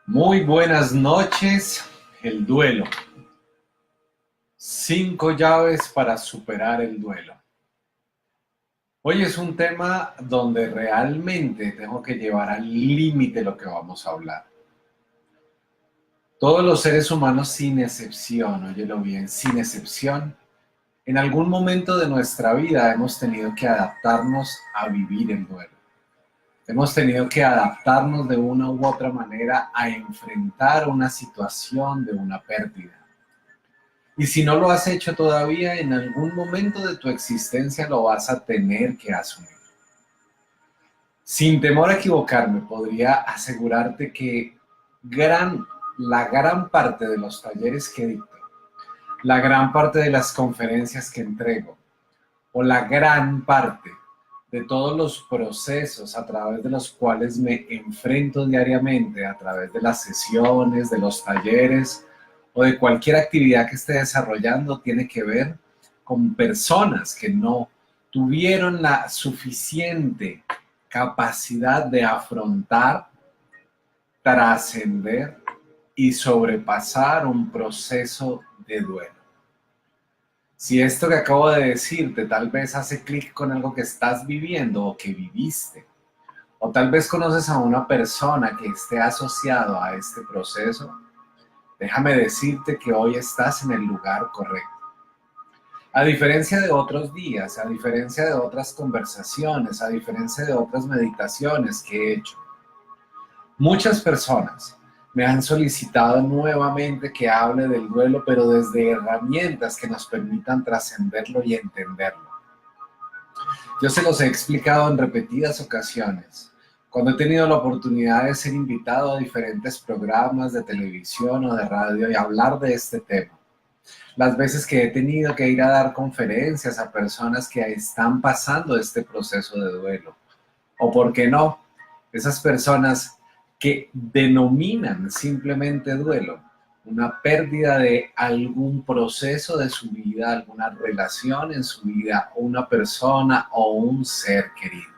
Muy buenas noches. El duelo. 5 llaves para superar el duelo. Hoy es un tema donde realmente tengo que llevar al límite lo que vamos a hablar. Todos los seres humanos sin excepción, óyelo bien, sin excepción, en algún momento de nuestra vida hemos tenido que adaptarnos a vivir el duelo. Hemos tenido que adaptarnos de una u otra manera a enfrentar una situación de una pérdida. Y si no lo has hecho todavía, en algún momento de tu existencia lo vas a tener que asumir. Sin temor a equivocarme, podría asegurarte que la gran parte de los talleres que dicto, la gran parte de las conferencias que entrego, o la gran parte de todos los procesos a través de los cuales me enfrento diariamente, a través de las sesiones, de los talleres o de cualquier actividad que esté desarrollando, tiene que ver con personas que no tuvieron la suficiente capacidad de afrontar, trascender y sobrepasar un proceso de duelo. Si esto que acabo de decirte tal vez hace clic con algo que estás viviendo o que viviste, o tal vez conoces a una persona que esté asociado a este proceso, déjame decirte que hoy estás en el lugar correcto. A diferencia de otros días, a diferencia de otras conversaciones, a diferencia de otras meditaciones que he hecho, muchas personas me han solicitado nuevamente que hable del duelo, pero desde herramientas que nos permitan trascenderlo y entenderlo. Yo se los he explicado en repetidas ocasiones, cuando he tenido la oportunidad de ser invitado a diferentes programas de televisión o de radio y hablar de este tema. Las veces que he tenido que ir a dar conferencias a personas que están pasando este proceso de duelo. O, ¿por qué no?, esas personas que denominan simplemente duelo una pérdida de algún proceso de su vida, alguna relación en su vida, o una persona o un ser querido.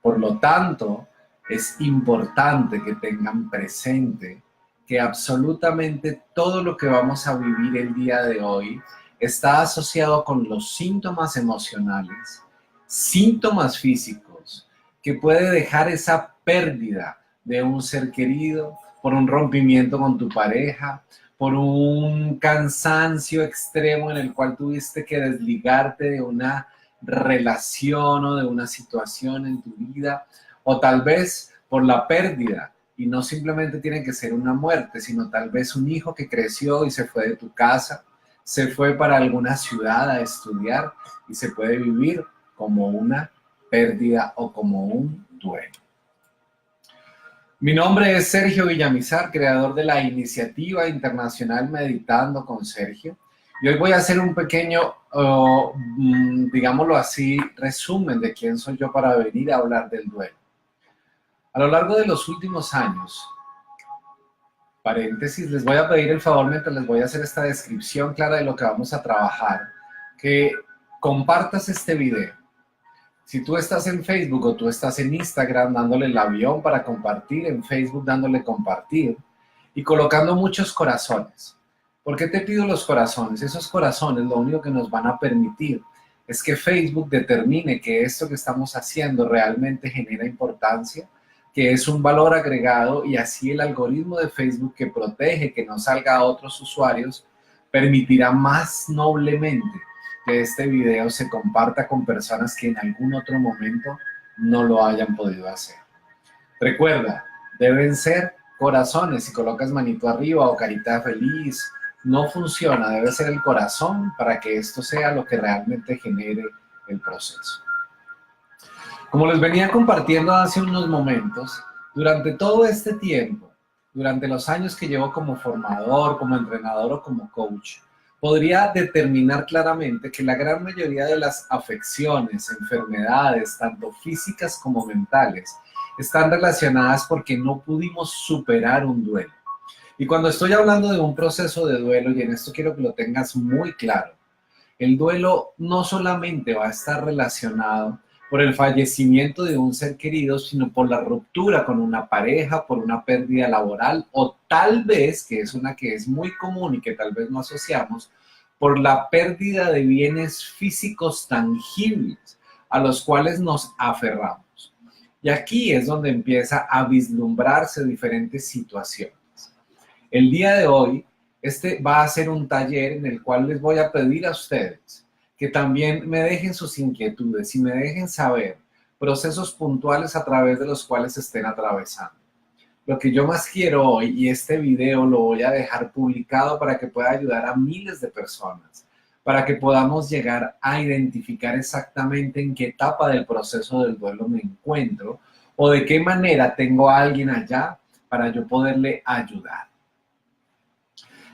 Por lo tanto, es importante que tengan presente que absolutamente todo lo que vamos a vivir el día de hoy está asociado con los síntomas emocionales, síntomas físicos, que puede dejar esa pérdida de un ser querido por un rompimiento con tu pareja, por un cansancio extremo en el cual tuviste que desligarte de una relación o de una situación en tu vida, o tal vez por la pérdida, y no simplemente tiene que ser una muerte, sino tal vez un hijo que creció y se fue de tu casa, se fue para alguna ciudad a estudiar y se puede vivir como una pérdida o como un duelo. Mi nombre es Sergio Villamizar, creador de la iniciativa internacional Meditando con Sergio. Y hoy voy a hacer un pequeño, digámoslo así, resumen de quién soy yo para venir a hablar del duelo. A lo largo de los últimos años, paréntesis, les voy a pedir el favor mientras les voy a hacer esta descripción clara de lo que vamos a trabajar, que compartas este video. Si tú estás en Facebook o tú estás en Instagram dándole el avión para compartir, en Facebook dándole compartir y colocando muchos corazones. ¿Por qué te pido los corazones? Esos corazones lo único que nos van a permitir es que Facebook determine que esto que estamos haciendo realmente genera importancia, que es un valor agregado, y así el algoritmo de Facebook, que protege que no salga a otros usuarios, permitirá más noblemente que este video se comparta con personas que en algún otro momento no lo hayan podido hacer. Recuerda, deben ser corazones. Si colocas manito arriba o carita feliz, no funciona. Debe ser el corazón para que esto sea lo que realmente genere el proceso. Como les venía compartiendo hace unos momentos, durante todo este tiempo, durante los años que llevo como formador, como entrenador o como coach, podría determinar claramente que la gran mayoría de las afecciones, enfermedades, tanto físicas como mentales, están relacionadas porque no pudimos superar un duelo. Y cuando estoy hablando de un proceso de duelo, y en esto quiero que lo tengas muy claro, el duelo no solamente va a estar relacionado por el fallecimiento de un ser querido, sino por la ruptura con una pareja, por una pérdida laboral o tal vez, que es una que es muy común y que tal vez no asociamos, por la pérdida de bienes físicos tangibles a los cuales nos aferramos. Y aquí es donde empieza a vislumbrarse diferentes situaciones. El día de hoy, este va a ser un taller en el cual les voy a pedir a ustedes que también me dejen sus inquietudes y me dejen saber procesos puntuales a través de los cuales estén atravesando. Lo que yo más quiero hoy, y este video lo voy a dejar publicado para que pueda ayudar a miles de personas, para que podamos llegar a identificar exactamente en qué etapa del proceso del duelo me encuentro o de qué manera tengo a alguien allá para yo poderle ayudar.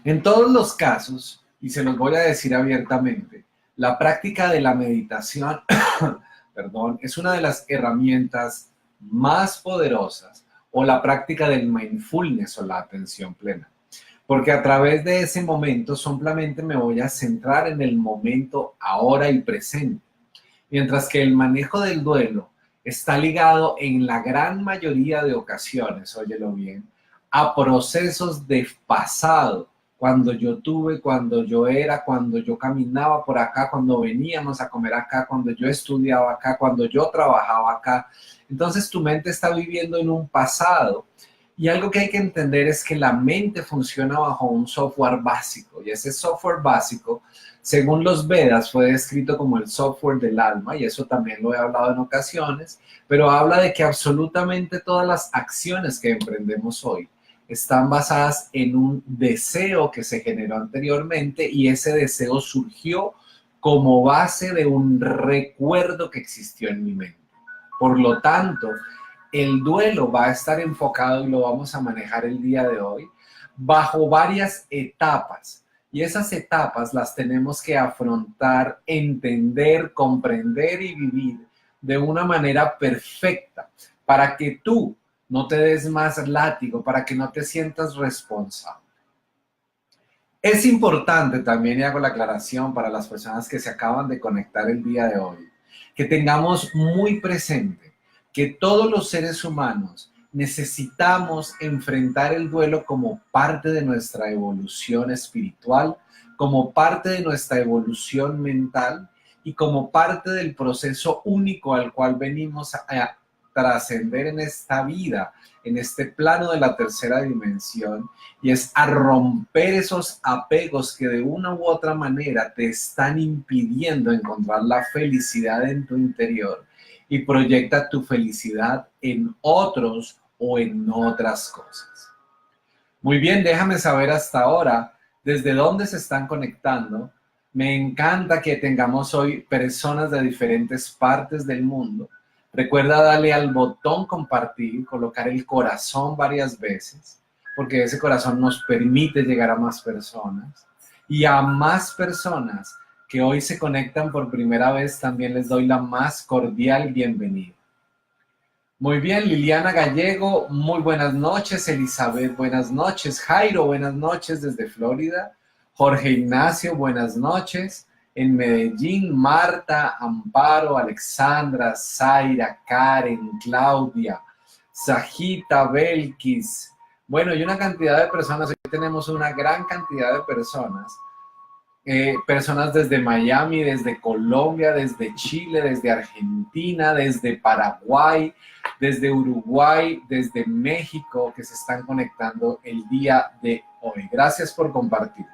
En todos los casos, y se los voy a decir abiertamente, la práctica de la meditación, perdón, es una de las herramientas más poderosas, o la práctica del mindfulness o la atención plena. Porque a través de ese momento simplemente me voy a centrar en el momento ahora y presente. Mientras que el manejo del duelo está ligado en la gran mayoría de ocasiones, óyelo bien, a procesos de pasado, cuando yo tuve, cuando yo era, cuando yo caminaba por acá, cuando veníamos a comer acá, cuando yo estudiaba acá, cuando yo trabajaba acá. Entonces tu mente está viviendo en un pasado. Y algo que hay que entender es que la mente funciona bajo un software básico. Y ese software básico, según los Vedas, fue descrito como el software del alma. Y eso también lo he hablado en ocasiones. Pero habla de que absolutamente todas las acciones que emprendemos hoy están basadas en un deseo que se generó anteriormente y ese deseo surgió como base de un recuerdo que existió en mi mente. Por lo tanto, el duelo va a estar enfocado y lo vamos a manejar el día de hoy bajo varias etapas. Y esas etapas las tenemos que afrontar, entender, comprender y vivir de una manera perfecta para que tú no te des más látigo, para que no te sientas responsable. Es importante también, y hago la aclaración para las personas que se acaban de conectar el día de hoy, que tengamos muy presente que todos los seres humanos necesitamos enfrentar el duelo como parte de nuestra evolución espiritual, como parte de nuestra evolución mental y como parte del proceso único al cual venimos a trascender en esta vida, en este plano de la tercera dimensión, y es a romper esos apegos que de una u otra manera te están impidiendo encontrar la felicidad en tu interior y proyecta tu felicidad en otros o en otras cosas. Muy bien, déjame saber hasta ahora desde dónde se están conectando. Me encanta que tengamos hoy personas de diferentes partes del mundo. Recuerda darle al botón compartir, colocar el corazón varias veces, porque ese corazón nos permite llegar a más personas. Y a más personas que hoy se conectan por primera vez, también les doy la más cordial bienvenida. Muy bien, Liliana Gallego, muy buenas noches. Elizabeth, buenas noches. Jairo, buenas noches desde Florida. Jorge Ignacio, buenas noches. En Medellín, Marta, Amparo, Alexandra, Zaira, Karen, Claudia, Sajita, Belkis. Bueno, y una cantidad de personas. Hoy tenemos una gran cantidad de personas. Personas desde Miami, desde Colombia, desde Chile, desde Argentina, desde Paraguay, desde Uruguay, desde México, que se están conectando el día de hoy. Gracias por compartir.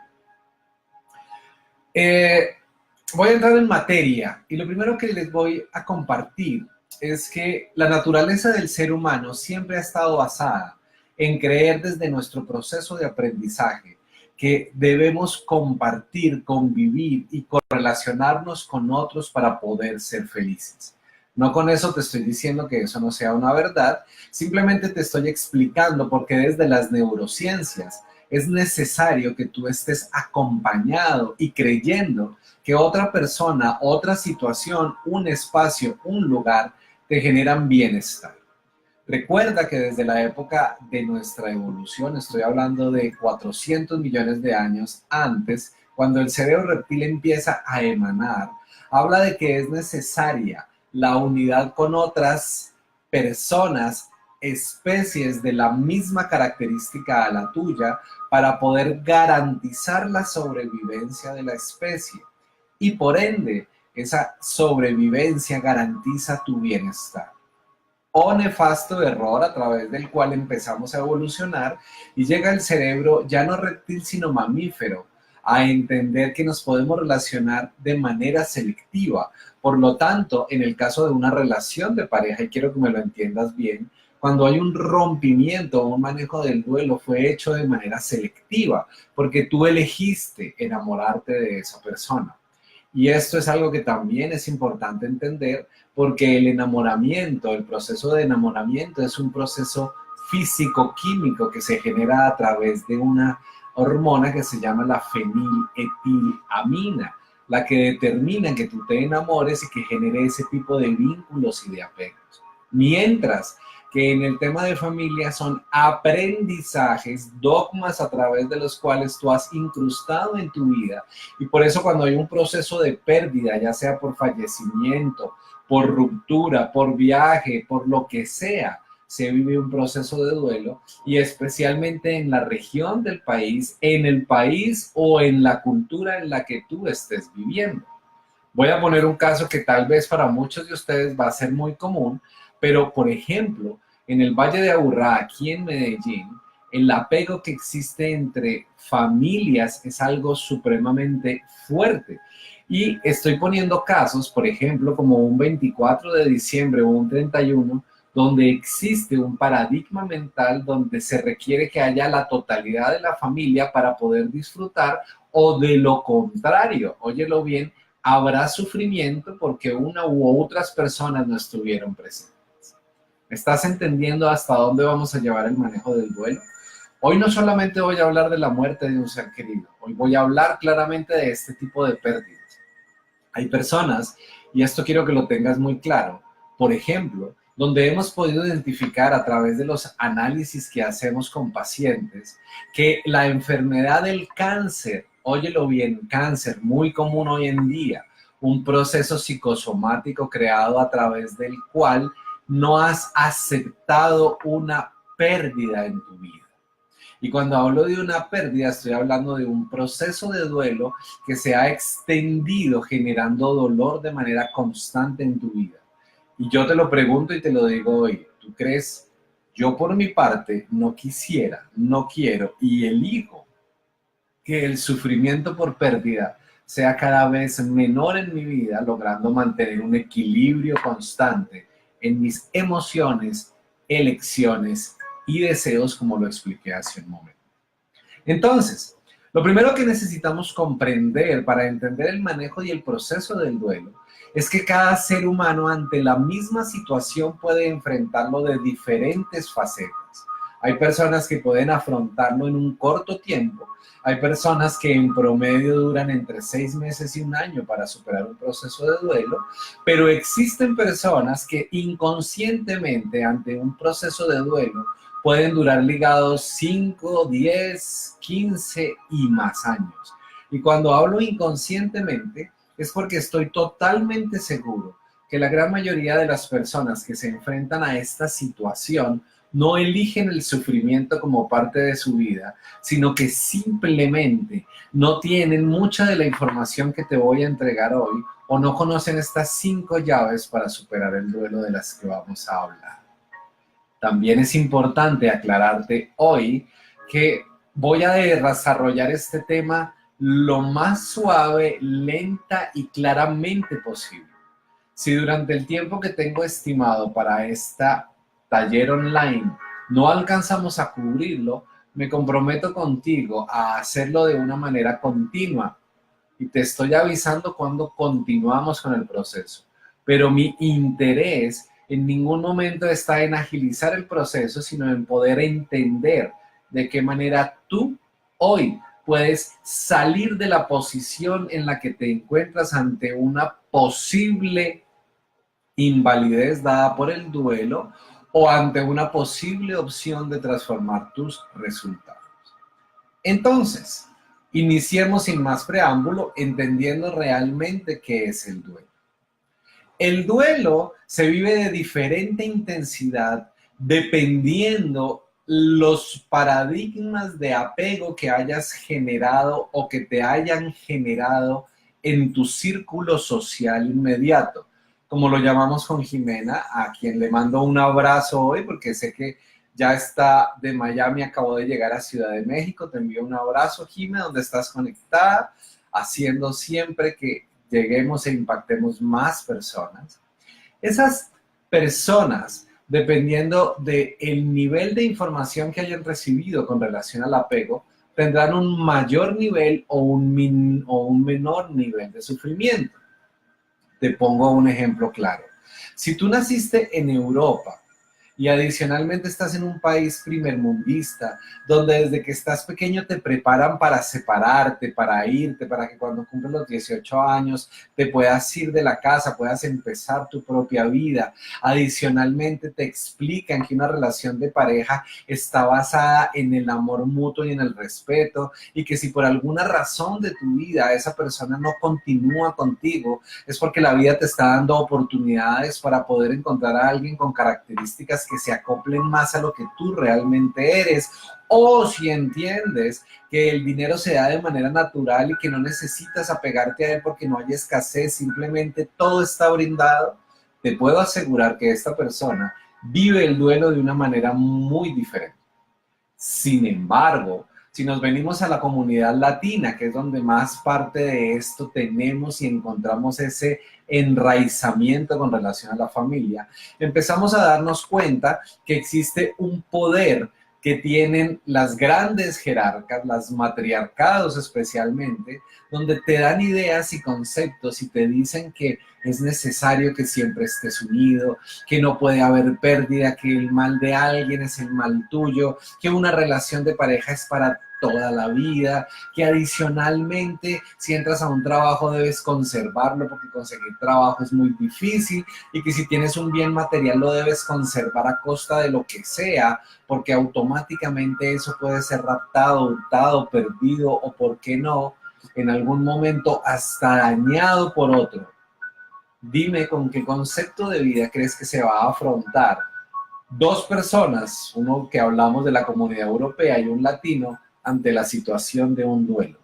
Voy a entrar en materia y lo primero que les voy a compartir es que la naturaleza del ser humano siempre ha estado basada en creer desde nuestro proceso de aprendizaje que debemos compartir, convivir y correlacionarnos con otros para poder ser felices. No con eso te estoy diciendo que eso no sea una verdad, simplemente te estoy explicando por qué desde las neurociencias es necesario que tú estés acompañado y creyendo que otra persona, otra situación, un espacio, un lugar te generan bienestar. Recuerda que desde la época de nuestra evolución, estoy hablando de 400 millones de años antes, cuando el cerebro reptil empieza a emanar, habla de que es necesaria la unidad con otras personas, especies de la misma característica a la tuya, para poder garantizar la sobrevivencia de la especie. Y por ende, esa sobrevivencia garantiza tu bienestar. O nefasto error a través del cual empezamos a evolucionar y llega el cerebro ya no reptil sino mamífero a entender que nos podemos relacionar de manera selectiva. Por lo tanto, en el caso de una relación de pareja, y quiero que me lo entiendas bien, cuando hay un rompimiento o un manejo del duelo fue hecho de manera selectiva, porque tú elegiste enamorarte de esa persona. Y esto es algo que también es importante entender porque el enamoramiento, el proceso de enamoramiento es un proceso físico-químico que se genera a través de una hormona que se llama la feniletilamina, la que determina que tú te enamores y que genere ese tipo de vínculos y de apegos. Mientras que en el tema de familia son aprendizajes, dogmas a través de los cuales tú has incrustado en tu vida. Y por eso cuando hay un proceso de pérdida, ya sea por fallecimiento, por ruptura, por viaje, por lo que sea, se vive un proceso de duelo y especialmente en la región del país, en el país o en la cultura en la que tú estés viviendo. Voy a poner un caso que tal vez para muchos de ustedes va a ser muy común, pero por ejemplo, en el Valle de Aburrá, aquí en Medellín, el apego que existe entre familias es algo supremamente fuerte. Y estoy poniendo casos, por ejemplo, como un 24 de diciembre o un 31, donde existe un paradigma mental donde se requiere que haya la totalidad de la familia para poder disfrutar, o de lo contrario, óyelo bien, habrá sufrimiento porque una u otras personas no estuvieron presentes. ¿Estás entendiendo hasta dónde vamos a llevar el manejo del duelo? Hoy no solamente voy a hablar de la muerte de un ser querido, hoy voy a hablar claramente de este tipo de pérdidas. Hay personas, y esto quiero que lo tengas muy claro, por ejemplo, donde hemos podido identificar a través de los análisis que hacemos con pacientes, que la enfermedad del cáncer, óyelo bien, cáncer, muy común hoy en día, un proceso psicosomático creado a través del cual no has aceptado una pérdida en tu vida. Y cuando hablo de una pérdida, estoy hablando de un proceso de duelo que se ha extendido generando dolor de manera constante en tu vida. Y yo te lo pregunto y te lo digo hoy, ¿tú crees? Yo por mi parte no quisiera, no quiero y elijo que el sufrimiento por pérdida sea cada vez menor en mi vida, logrando mantener un equilibrio constante en mis emociones, elecciones y deseos, como lo expliqué hace un momento. Entonces, lo primero que necesitamos comprender para entender el manejo y el proceso del duelo es que cada ser humano ante la misma situación puede enfrentarlo de diferentes facetas. Hay personas que pueden afrontarlo en un corto tiempo. Hay personas que en promedio duran entre 6 meses y un año para superar un proceso de duelo, pero existen personas que inconscientemente ante un proceso de duelo pueden durar ligados 5, 10, 15 y más años. Y cuando hablo inconscientemente es porque estoy totalmente seguro que la gran mayoría de las personas que se enfrentan a esta situación no eligen el sufrimiento como parte de su vida, sino que simplemente no tienen mucha de la información que te voy a entregar hoy o no conocen estas 5 llaves para superar el duelo de las que vamos a hablar. También es importante aclararte hoy que voy a desarrollar este tema lo más suave, lenta y claramente posible. Si durante el tiempo que tengo estimado para esta taller online no alcanzamos a cubrirlo, me comprometo contigo a hacerlo de una manera continua y te estoy avisando cuando continuamos con el proceso. Pero mi interés en ningún momento está en agilizar el proceso, sino en poder entender de qué manera tú hoy puedes salir de la posición en la que te encuentras ante una posible invalidez dada por el duelo o ante una posible opción de transformar tus resultados. Entonces, iniciemos sin más preámbulo entendiendo realmente qué es el duelo. El duelo se vive de diferente intensidad dependiendo los paradigmas de apego que hayas generado o que te hayan generado en tu círculo social inmediato, como lo llamamos con Jimena, a quien le mando un abrazo hoy porque sé que ya está de Miami, acabó de llegar a Ciudad de México. Te envío un abrazo, Jimena, donde estás conectada, haciendo siempre que lleguemos e impactemos más personas. Esas personas, dependiendo del nivel de información que hayan recibido con relación al apego, tendrán un mayor nivel o un menor nivel de sufrimiento. Te pongo un ejemplo claro. Si tú naciste en Europa y adicionalmente estás en un país primermundista, donde desde que estás pequeño te preparan para separarte, para irte, para que cuando cumples los 18 años te puedas ir de la casa, puedas empezar tu propia vida. Adicionalmente te explican que una relación de pareja está basada en el amor mutuo y en el respeto, y que si por alguna razón de tu vida esa persona no continúa contigo, es porque la vida te está dando oportunidades para poder encontrar a alguien con características que se acoplen más a lo que tú realmente eres, o si entiendes que el dinero se da de manera natural y que no necesitas apegarte a él porque no hay escasez, simplemente todo está brindado, te puedo asegurar que esta persona vive el duelo de una manera muy diferente. Sin embargo, si nos venimos a la comunidad latina, que es donde más parte de esto tenemos y encontramos ese enraizamiento con relación a la familia, empezamos a darnos cuenta que existe un poder que tienen las grandes jerarcas, las matriarcados especialmente, donde te dan ideas y conceptos y te dicen que es necesario que siempre estés unido, que no puede haber pérdida, que el mal de alguien es el mal tuyo, que una relación de pareja es para toda la vida, que adicionalmente si entras a un trabajo debes conservarlo porque conseguir trabajo es muy difícil, y que si tienes un bien material lo debes conservar a costa de lo que sea, porque automáticamente eso puede ser raptado, hurtado, perdido o, por qué no, en algún momento hasta dañado por otro. Dime con qué concepto de vida crees que se va a afrontar dos personas, uno que hablamos de la comunidad europea y un latino, ante la situación de un duelo.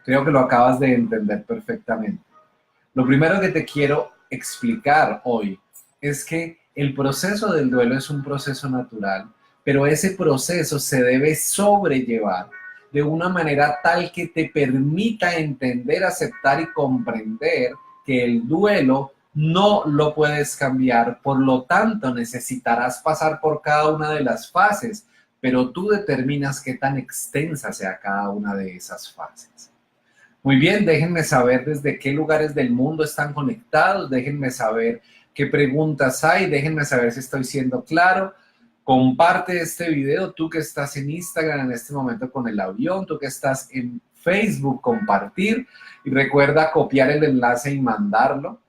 Creo que lo acabas de entender perfectamente. Lo primero que te quiero explicar hoy es que el proceso del duelo es un proceso natural, pero ese proceso se debe sobrellevar de una manera tal que te permita entender, aceptar y comprender que el duelo no lo puedes cambiar, por lo tanto necesitarás pasar por cada una de las fases, pero tú determinas qué tan extensa sea cada una de esas fases. Muy bien, déjenme saber desde qué lugares del mundo están conectados, déjenme saber qué preguntas hay, déjenme saber si estoy siendo claro. Comparte este video, tú que estás en Instagram en este momento con el avión, tú que estás en Facebook, compartir, y recuerda copiar el enlace y mandarlo.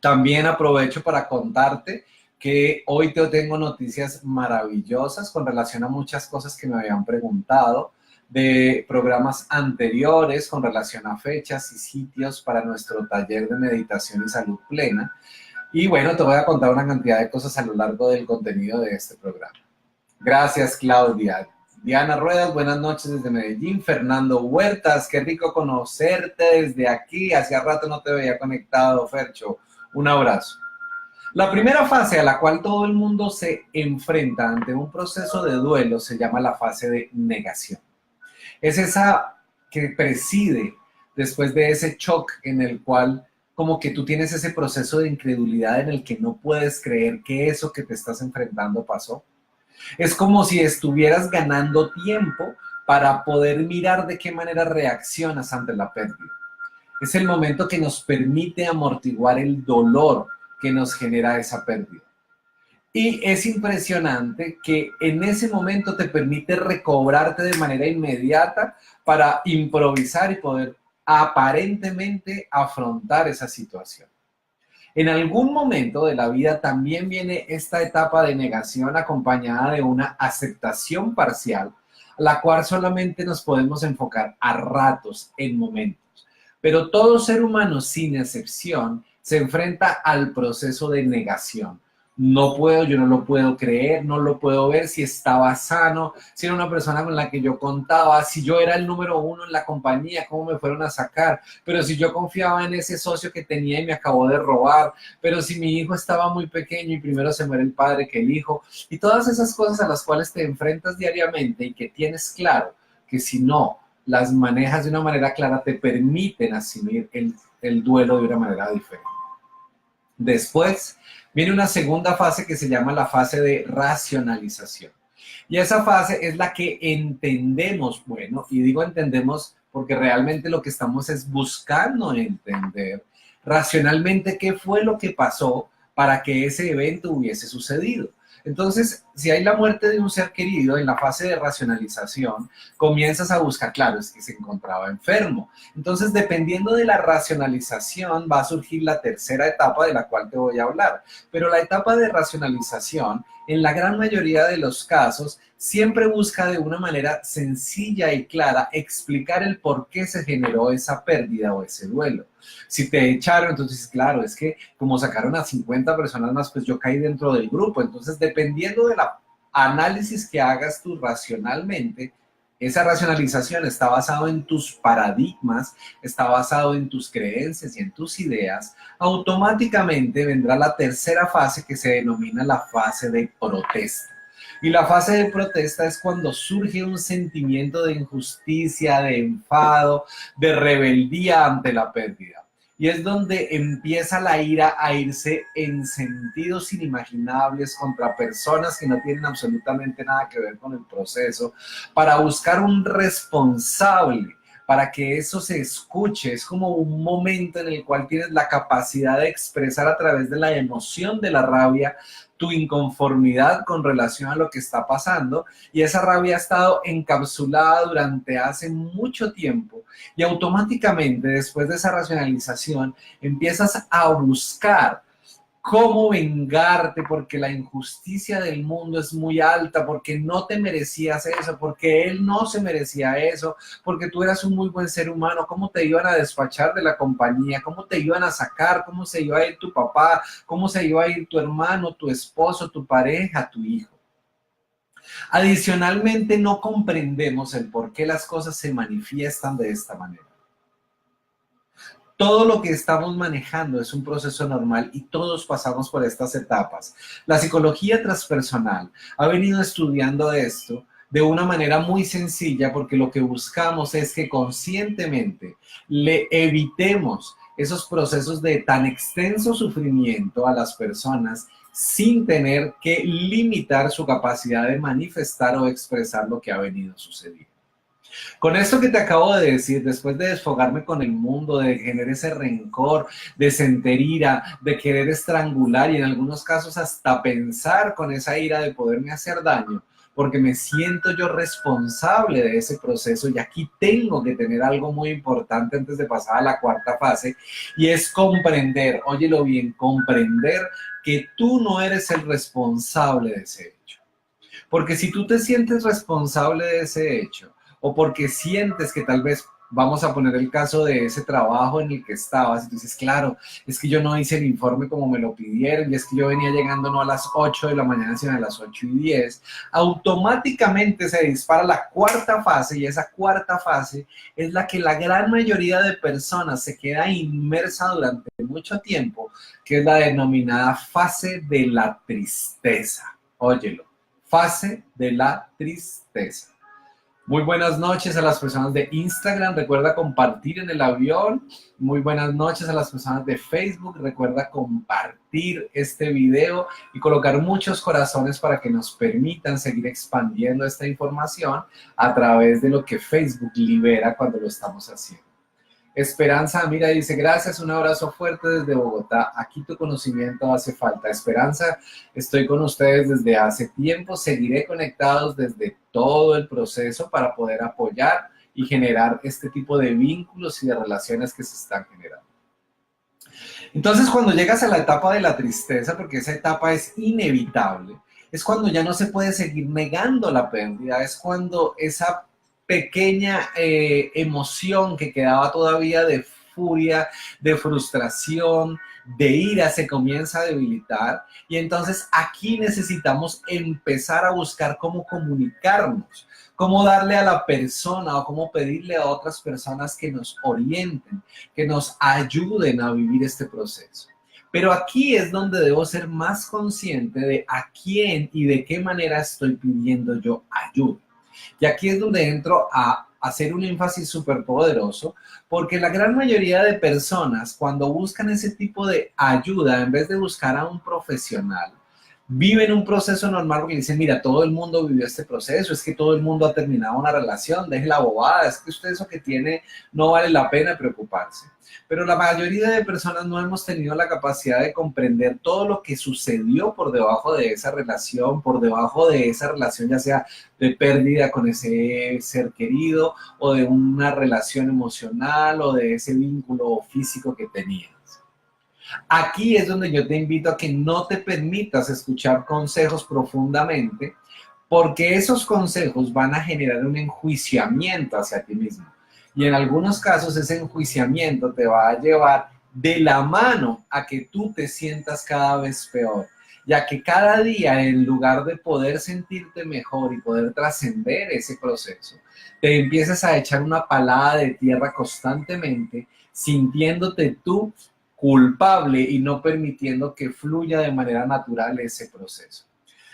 También aprovecho para contarte que hoy te tengo noticias maravillosas con relación a muchas cosas que me habían preguntado de programas anteriores con relación a fechas y sitios para nuestro taller de meditación y salud plena. Y bueno, te voy a contar una cantidad de cosas a lo largo del contenido de este programa. Gracias, Claudia. Diana Ruedas, buenas noches desde Medellín. Fernando Huertas, qué rico conocerte desde aquí. Hacía rato no te veía conectado, Fercho. Un abrazo. La primera fase a la cual todo el mundo se enfrenta ante un proceso de duelo se llama la fase de negación. Es esa que preside después de ese shock en el cual como que tú tienes ese proceso de incredulidad en el que no puedes creer que eso que te estás enfrentando pasó. Es como si estuvieras ganando tiempo para poder mirar de qué manera reaccionas ante la pérdida. Es el momento que nos permite amortiguar el dolor que nos genera esa pérdida. Y es impresionante que en ese momento te permite recobrarte de manera inmediata para improvisar y poder aparentemente afrontar esa situación. En algún momento de la vida también viene esta etapa de negación acompañada de una aceptación parcial, a la cual solamente nos podemos enfocar a ratos, en momentos. Pero todo ser humano, sin excepción, se enfrenta al proceso de negación. No puedo, yo no lo puedo creer, no lo puedo ver, si estaba sano, si era una persona con la que yo contaba, si yo era el número uno en la compañía, cómo me fueron a sacar, pero si yo confiaba en ese socio que tenía y me acabó de robar, pero si mi hijo estaba muy pequeño y primero se muere el padre que el hijo, y todas esas cosas a las cuales te enfrentas diariamente y que tienes claro que si no las manejas de una manera clara te permiten asumir el duelo de una manera diferente. Después viene una segunda fase que se llama la fase de racionalización. Y esa fase es la que entendemos, bueno, y digo entendemos porque realmente lo que estamos es buscando entender racionalmente qué fue lo que pasó para que ese evento hubiese sucedido. Entonces, si hay la muerte de un ser querido, en la fase de racionalización, comienzas a buscar, claro, es que se encontraba enfermo. Entonces, dependiendo de la racionalización, va a surgir la tercera etapa de la cual te voy a hablar. Pero la etapa de racionalización, en la gran mayoría de los casos, siempre busca de una manera sencilla y clara explicar el por qué se generó esa pérdida o ese duelo. Si te echaron, entonces, claro, es que como sacaron a 50 personas más, pues yo caí dentro del grupo. Entonces, dependiendo del análisis que hagas tú racionalmente, esa racionalización está basado en tus paradigmas, está basado en tus creencias y en tus ideas. Automáticamente vendrá la tercera fase que se denomina la fase de protesta. Y la fase de protesta es cuando surge un sentimiento de injusticia, de enfado, de rebeldía ante la pérdida. Y es donde empieza la ira a irse en sentidos inimaginables contra personas que no tienen absolutamente nada que ver con el proceso, para buscar un responsable, para que eso se escuche. Es como un momento en el cual tienes la capacidad de expresar a través de la emoción de la rabia tu inconformidad con relación a lo que está pasando, y esa rabia ha estado encapsulada durante hace mucho tiempo, y automáticamente después de esa racionalización empiezas a buscar cómo vengarte porque la injusticia del mundo es muy alta, porque no te merecías eso, porque él no se merecía eso, porque tú eras un muy buen ser humano. ¿Cómo te iban a despachar de la compañía? ¿Cómo te iban a sacar? ¿Cómo se iba a ir tu papá? ¿Cómo se iba a ir tu hermano, tu esposo, tu pareja, tu hijo? Adicionalmente, no comprendemos el por qué las cosas se manifiestan de esta manera. Todo lo que estamos manejando es un proceso normal y todos pasamos por estas etapas. La psicología transpersonal ha venido estudiando esto de una manera muy sencilla, porque lo que buscamos es que conscientemente le evitemos esos procesos de tan extenso sufrimiento a las personas sin tener que limitar su capacidad de manifestar o expresar lo que ha venido sucediendo. Con esto que te acabo de decir, después de desfogarme con el mundo, de generar ese rencor, de sentir ira, de querer estrangular y en algunos casos hasta pensar con esa ira de poderme hacer daño, porque me siento yo responsable de ese proceso, y aquí tengo que tener algo muy importante antes de pasar a la cuarta fase, y es comprender, óyelo bien, comprender que tú no eres el responsable de ese hecho. Porque si tú te sientes responsable de ese hecho, o porque sientes que tal vez, vamos a poner el caso de ese trabajo en el que estabas, y tú dices, claro, es que yo no hice el informe como me lo pidieron, y es que yo venía llegando no a las 8 de la mañana, sino a las 8:10, automáticamente se dispara la cuarta fase, y esa cuarta fase es la que la gran mayoría de personas se queda inmersa durante mucho tiempo, que es la denominada fase de la tristeza. Óyelo, fase de la tristeza. Muy buenas noches a las personas de Instagram, recuerda compartir en el avión. Muy buenas noches a las personas de Facebook, recuerda compartir este video y colocar muchos corazones para que nos permitan seguir expandiendo esta información a través de lo que Facebook libera cuando lo estamos haciendo. Esperanza, mira, dice, gracias, un abrazo fuerte desde Bogotá. Aquí tu conocimiento hace falta. Esperanza, estoy con ustedes desde hace tiempo. Seguiré conectados desde todo el proceso para poder apoyar y generar este tipo de vínculos y de relaciones que se están generando. Entonces, cuando llegas a la etapa de la tristeza, porque esa etapa es inevitable, es cuando ya no se puede seguir negando la pérdida, es cuando esa pequeña emoción que quedaba todavía de furia, de frustración, de ira se comienza a debilitar. Y entonces aquí necesitamos empezar a buscar cómo comunicarnos, cómo darle a la persona o cómo pedirle a otras personas que nos orienten, que nos ayuden a vivir este proceso. Pero aquí es donde debo ser más consciente de a quién y de qué manera estoy pidiendo yo ayuda. Y aquí es donde entro a hacer un énfasis súper poderoso, porque la gran mayoría de personas cuando buscan ese tipo de ayuda, en vez de buscar a un profesional, viven un proceso normal porque dicen, mira, todo el mundo vivió este proceso, es que todo el mundo ha terminado una relación, deje la bobada, es que usted eso que tiene no vale la pena preocuparse. Pero la mayoría de personas no hemos tenido la capacidad de comprender todo lo que sucedió por debajo de esa relación, ya sea de pérdida con ese ser querido o de una relación emocional o de ese vínculo físico que tenías. Aquí es donde yo te invito a que no te permitas escuchar consejos profundamente, porque esos consejos van a generar un enjuiciamiento hacia ti mismo. Y en algunos casos ese enjuiciamiento te va a llevar de la mano a que tú te sientas cada vez peor, ya que cada día, en lugar de poder sentirte mejor y poder trascender ese proceso, te empiezas a echar una palada de tierra constantemente, sintiéndote tú culpable y no permitiendo que fluya de manera natural ese proceso.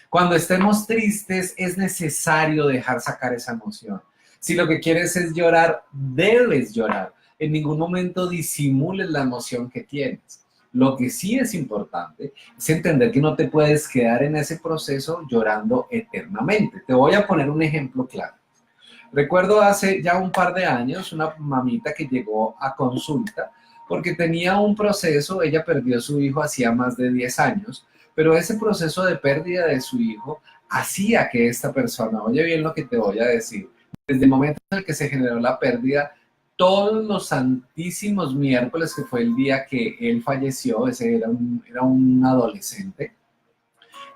Cuando estemos tristes es necesario dejar sacar esa emoción. Si lo que quieres es llorar, debes llorar. En ningún momento disimules la emoción que tienes. Lo que sí es importante es entender que no te puedes quedar en ese proceso llorando eternamente. Te voy a poner un ejemplo claro. Recuerdo hace ya un par de años una mamita que llegó a consulta porque tenía un proceso, ella perdió a su hijo hacía más de 10 años, pero ese proceso de pérdida de su hijo hacía que esta persona, oye bien lo que te voy a decir, desde el momento en el que se generó la pérdida, todos los santísimos miércoles, que fue el día que él falleció, ese era un adolescente,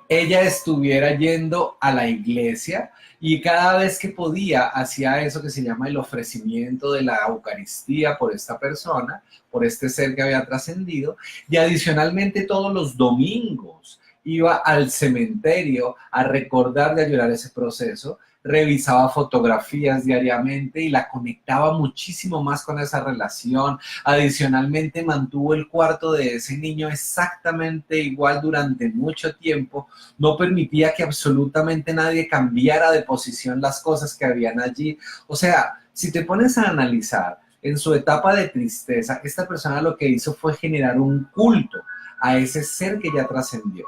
ella estuviera yendo a la iglesia y cada vez que podía hacía eso que se llama el ofrecimiento de la Eucaristía por esta persona, por este ser que había trascendido, y adicionalmente todos los domingos iba al cementerio a recordar de ayudar ese proceso, revisaba fotografías diariamente y la conectaba muchísimo más con esa relación. Adicionalmente mantuvo el cuarto de ese niño exactamente igual durante mucho tiempo, no permitía que absolutamente nadie cambiara de posición las cosas que habían allí. O sea, si te pones a analizar, en su etapa de tristeza, esta persona lo que hizo fue generar un culto a ese ser que ya trascendió.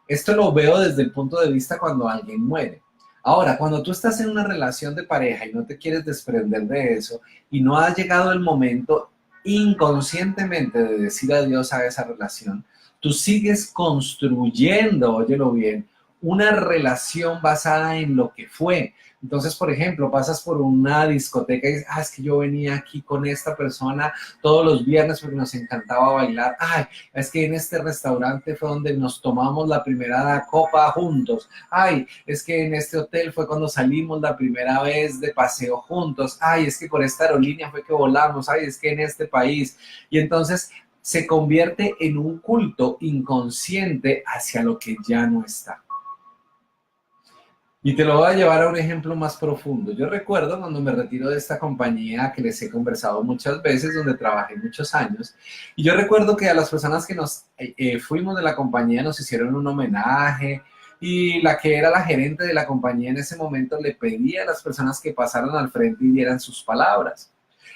Esto lo veo desde el punto de vista cuando alguien muere. Ahora, cuando tú estás en una relación de pareja y no te quieres desprender de eso y no ha llegado el momento inconscientemente de decir adiós a esa relación, tú sigues construyendo, óyelo bien, una relación basada en lo que fue. Entonces, por ejemplo, pasas por una discoteca y dices, es que yo venía aquí con esta persona todos los viernes porque nos encantaba bailar. Es que en este restaurante fue donde nos tomamos la primera copa juntos. Es que en este hotel fue cuando salimos la primera vez de paseo juntos. Es que por esta aerolínea fue que volamos. Es que en este país. Y entonces se convierte en un culto inconsciente hacia lo que ya no está. Y te lo voy a llevar a un ejemplo más profundo. Yo recuerdo cuando me retiro de esta compañía que les he conversado muchas veces, donde trabajé muchos años, y yo recuerdo que a las personas que nos fuimos de la compañía nos hicieron un homenaje, y la que era la gerente de la compañía en ese momento le pedía a las personas que pasaran al frente y dieran sus palabras.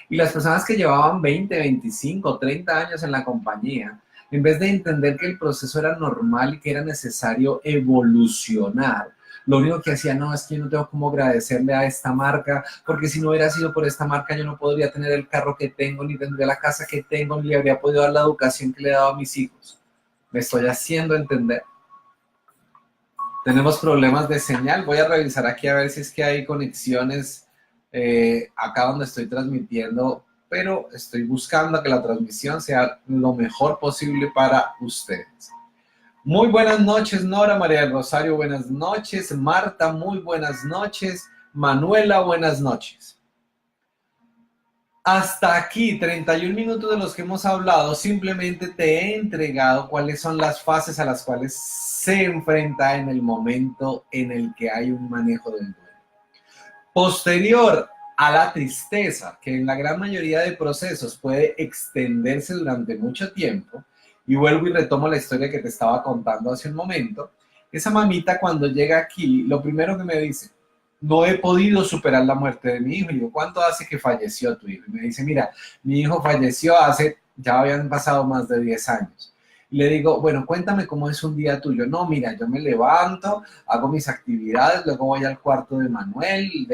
Y las personas que llevaban 20, 25, 30 años en la compañía, en vez de entender que el proceso era normal y que era necesario evolucionar, lo único que hacía, no, es que yo no tengo cómo agradecerle a esta marca, porque si no hubiera sido por esta marca yo no podría tener el carro que tengo, ni tendría la casa que tengo, ni habría podido dar la educación que le he dado a mis hijos. ¿Me estoy haciendo entender? Tenemos problemas de señal. Voy a revisar aquí a ver si es que hay conexiones acá donde estoy transmitiendo, pero estoy buscando que la transmisión sea lo mejor posible para ustedes. Muy buenas noches, Nora, María del Rosario, buenas noches. Marta, muy buenas noches. Manuela, buenas noches. Hasta aquí, 31 minutos de los que hemos hablado, simplemente te he entregado cuáles son las fases a las cuales se enfrenta en el momento en el que hay un manejo del duelo. Posterior a la tristeza, que en la gran mayoría de procesos puede extenderse durante mucho tiempo, y vuelvo y retomo la historia que te estaba contando hace un momento, esa mamita cuando llega aquí, lo primero que me dice, no he podido superar la muerte de mi hijo. Y yo, ¿cuánto hace que falleció tu hijo? Y me dice, mira, mi hijo falleció hace, ya habían pasado más de 10 años. Y le digo, bueno, cuéntame cómo es un día tuyo. No, mira, yo me levanto, hago mis actividades, luego voy al cuarto de Manuel,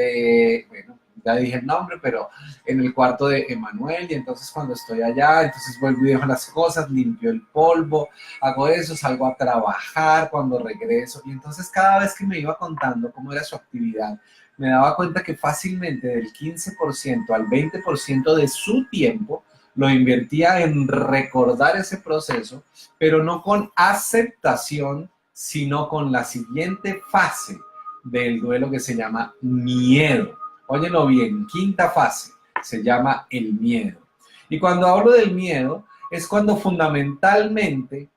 bueno, ya dije el nombre, pero en el cuarto de Emanuel, y entonces cuando estoy allá, entonces vuelvo y dejo las cosas, limpio el polvo, hago eso, salgo a trabajar cuando regreso, y entonces cada vez que me iba contando cómo era su actividad, me daba cuenta que fácilmente del 15% al 20% de su tiempo lo invertía en recordar ese proceso, pero no con aceptación, sino con la siguiente fase del duelo que se llama miedo. Óyelo bien, quinta fase, se llama el miedo. Y cuando hablo del miedo, es cuando fundamentalmente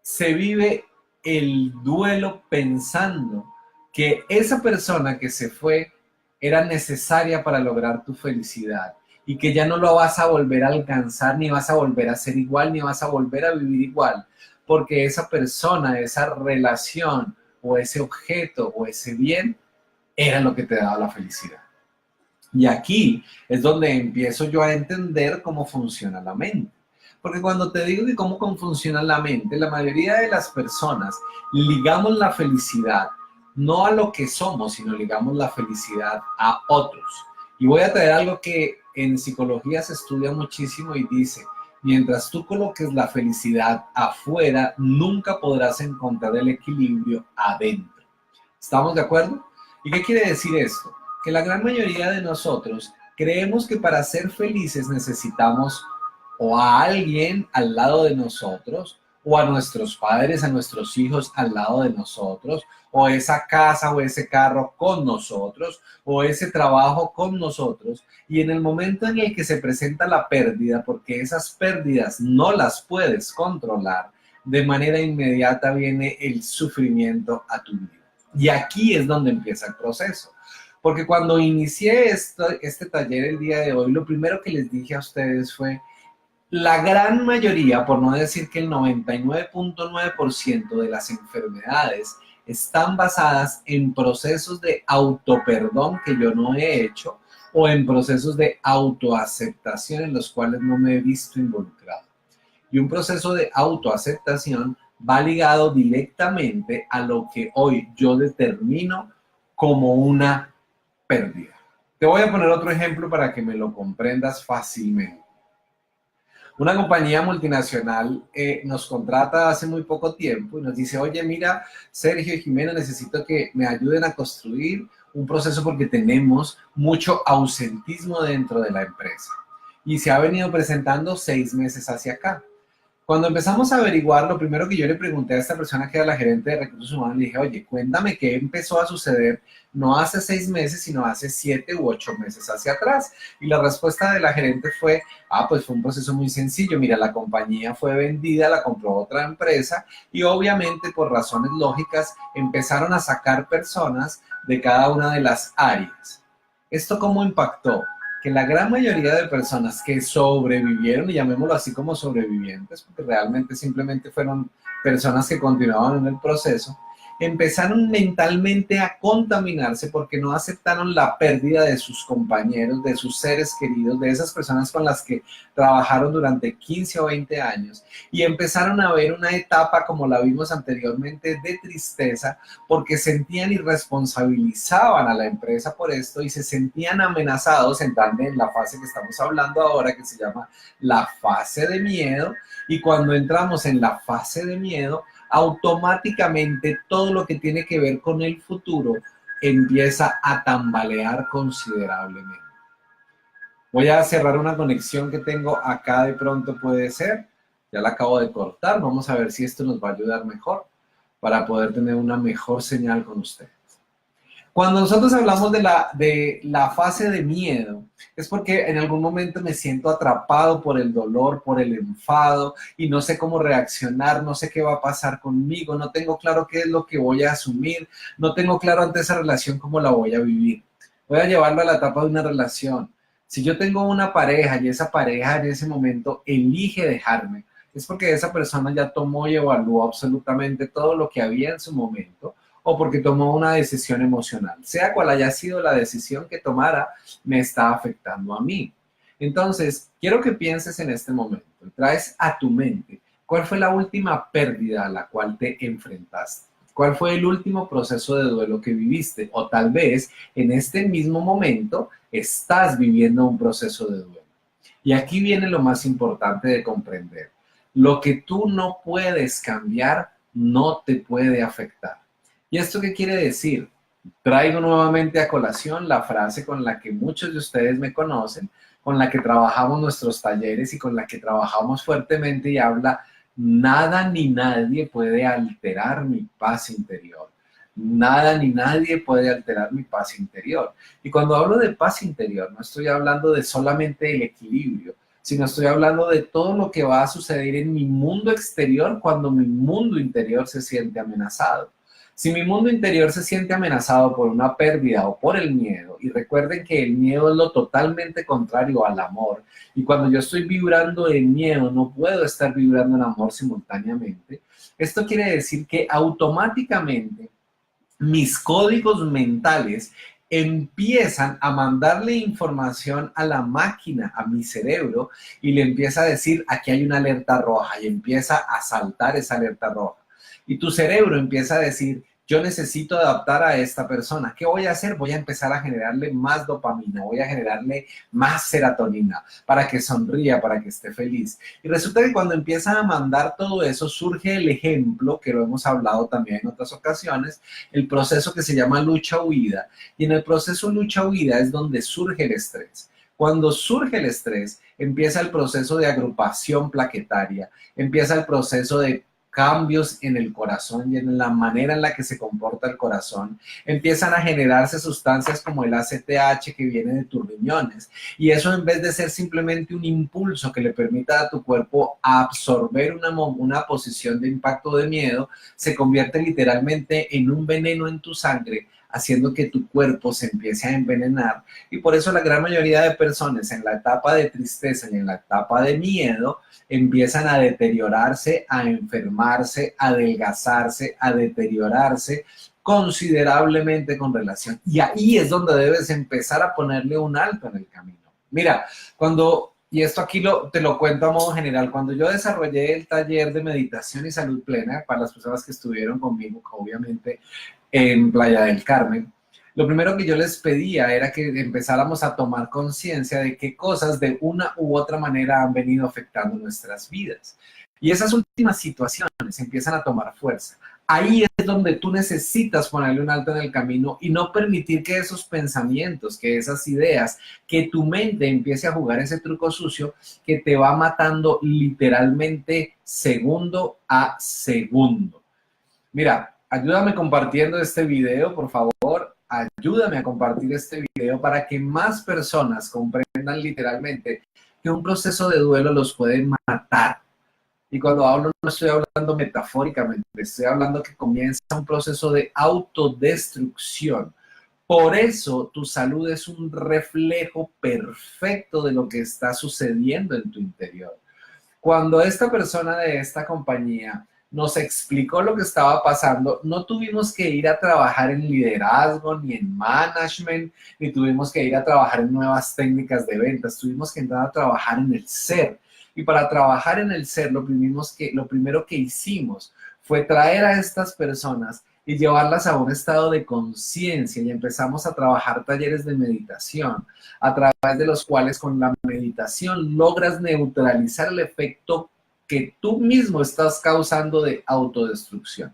se vive el duelo pensando que esa persona que se fue era necesaria para lograr tu felicidad y que ya no lo vas a volver a alcanzar, ni vas a volver a ser igual, ni vas a volver a vivir igual, porque esa persona, esa relación o ese objeto o ese bien era lo que te daba la felicidad. Y aquí es donde empiezo yo a entender cómo funciona la mente. Porque cuando te digo que cómo funciona la mente, la mayoría de las personas ligamos la felicidad no a lo que somos, sino ligamos la felicidad a otros. Y voy a traer algo que en psicología se estudia muchísimo y dice, mientras tú coloques la felicidad afuera, nunca podrás encontrar el equilibrio adentro. ¿Estamos de acuerdo? ¿Y qué quiere decir esto? Que la gran mayoría de nosotros creemos que para ser felices necesitamos o a alguien al lado de nosotros, o a nuestros padres, a nuestros hijos al lado de nosotros, o esa casa o ese carro con nosotros, o ese trabajo con nosotros. Y en el momento en el que se presenta la pérdida, porque esas pérdidas no las puedes controlar, de manera inmediata viene el sufrimiento a tu vida. Y aquí es donde empieza el proceso. Porque cuando inicié este taller el día de hoy, lo primero que les dije a ustedes fue, la gran mayoría, por no decir que el 99.9% de las enfermedades están basadas en procesos de autoperdón que yo no he hecho o en procesos de autoaceptación en los cuales no me he visto involucrado. Y un proceso de autoaceptación va ligado directamente a lo que hoy yo determino como una pérdida. Te voy a poner otro ejemplo para que me lo comprendas fácilmente. Una compañía multinacional nos contrata hace muy poco tiempo y nos dice, oye, mira, Sergio y Jimena, necesito que me ayuden a construir un proceso porque tenemos mucho ausentismo dentro de la empresa. Y se ha venido presentando 6 meses hacia acá. Cuando empezamos a averiguar, lo primero que yo le pregunté a esta persona que era la gerente de recursos humanos, le dije, oye, cuéntame qué empezó a suceder no hace 6 meses, sino hace 7 u 8 meses hacia atrás. Y la respuesta de la gerente fue, pues fue un proceso muy sencillo. Mira, la compañía fue vendida, la compró otra empresa y obviamente por razones lógicas empezaron a sacar personas de cada una de las áreas. ¿Esto cómo impactó? Que la gran mayoría de personas que sobrevivieron, y llamémoslo así como sobrevivientes, porque realmente simplemente fueron personas que continuaban en el proceso, empezaron mentalmente a contaminarse porque no aceptaron la pérdida de sus compañeros, de sus seres queridos, de esas personas con las que trabajaron durante 15 o 20 años y empezaron a ver una etapa como la vimos anteriormente de tristeza porque sentían y responsabilizaban a la empresa por esto y se sentían amenazados entrando en la fase que estamos hablando ahora que se llama la fase de miedo y cuando entramos en la fase de miedo automáticamente todo lo que tiene que ver con el futuro empieza a tambalear considerablemente. Voy a cerrar una conexión que tengo acá de pronto puede ser. Ya la acabo de cortar. Vamos a ver si esto nos va a ayudar mejor para poder tener una mejor señal con ustedes. Cuando nosotros hablamos de la fase de miedo, es porque en algún momento me siento atrapado por el dolor, por el enfado y no sé cómo reaccionar, no sé qué va a pasar conmigo, no tengo claro qué es lo que voy a asumir, no tengo claro ante esa relación cómo la voy a vivir. Voy a llevarlo a la etapa de una relación. Si yo tengo una pareja y esa pareja en ese momento elige dejarme, es porque esa persona ya tomó y evaluó absolutamente todo lo que había en su momento o porque tomó una decisión emocional. Sea cual haya sido la decisión que tomara, me está afectando a mí. Entonces, quiero que pienses en este momento, traes a tu mente cuál fue la última pérdida a la cual te enfrentaste. ¿Cuál fue el último proceso de duelo que viviste? O tal vez en este mismo momento estás viviendo un proceso de duelo. Y aquí viene lo más importante de comprender. Lo que tú no puedes cambiar no te puede afectar. ¿Y esto qué quiere decir? Traigo nuevamente a colación la frase con la que muchos de ustedes me conocen, con la que trabajamos nuestros talleres y con la que trabajamos fuertemente y habla, nada ni nadie puede alterar mi paz interior. Nada ni nadie puede alterar mi paz interior. Y cuando hablo de paz interior, no estoy hablando de solamente el equilibrio, sino estoy hablando de todo lo que va a suceder en mi mundo exterior cuando mi mundo interior se siente amenazado. Si mi mundo interior se siente amenazado por una pérdida o por el miedo, y recuerden que el miedo es lo totalmente contrario al amor, y cuando yo estoy vibrando en miedo, no puedo estar vibrando en amor simultáneamente, esto quiere decir que automáticamente mis códigos mentales empiezan a mandarle información a la máquina, a mi cerebro, y le empieza a decir, aquí hay una alerta roja, y empieza a saltar esa alerta roja. Y tu cerebro empieza a decir, yo necesito adaptar a esta persona. ¿Qué voy a hacer? Voy a empezar a generarle más dopamina, voy a generarle más serotonina para que sonría, para que esté feliz. Y resulta que cuando empiezan a mandar todo eso, surge el ejemplo, que lo hemos hablado también en otras ocasiones, el proceso que se llama lucha-huida. Y en el proceso lucha-huida es donde surge el estrés. Cuando surge el estrés, empieza el proceso de agrupación plaquetaria, empieza el proceso de cambios en el corazón y en la manera en la que se comporta el corazón, empiezan a generarse sustancias como el ACTH que viene de tus riñones. Y eso, en vez de ser simplemente un impulso que le permita a tu cuerpo absorber una posición de impacto de miedo, se convierte literalmente en un veneno en tu sangre, haciendo que tu cuerpo se empiece a envenenar. Y por eso la gran mayoría de personas en la etapa de tristeza y en la etapa de miedo empiezan a deteriorarse, a enfermarse, a adelgazarse, a deteriorarse considerablemente con relación. Y ahí es donde debes empezar a ponerle un alto en el camino. Mira, y esto aquí te lo cuento a modo general, cuando yo desarrollé el taller de meditación y salud plena, para las personas que estuvieron conmigo, obviamente, en Playa del Carmen, lo primero que yo les pedía era que empezáramos a tomar conciencia de qué cosas de una u otra manera han venido afectando nuestras vidas. Y esas últimas situaciones empiezan a tomar fuerza. Ahí es donde tú necesitas ponerle un alto en el camino y no permitir que esos pensamientos, que esas ideas, que tu mente empiece a jugar ese truco sucio que te va matando literalmente segundo a segundo. Mira, ayúdame compartiendo este video, por favor. Ayúdame a compartir este video para que más personas comprendan literalmente que un proceso de duelo los puede matar. Y cuando hablo, no estoy hablando metafóricamente, estoy hablando que comienza un proceso de autodestrucción. Por eso tu salud es un reflejo perfecto de lo que está sucediendo en tu interior. Cuando esta persona de esta compañía nos explicó lo que estaba pasando, no tuvimos que ir a trabajar en liderazgo, ni en management, ni tuvimos que ir a trabajar en nuevas técnicas de ventas, tuvimos que entrar a trabajar en el ser. Y para trabajar en el ser, lo primero que hicimos fue traer a estas personas y llevarlas a un estado de conciencia y empezamos a trabajar talleres de meditación, a través de los cuales con la meditación logras neutralizar el efecto que tú mismo estás causando de autodestrucción.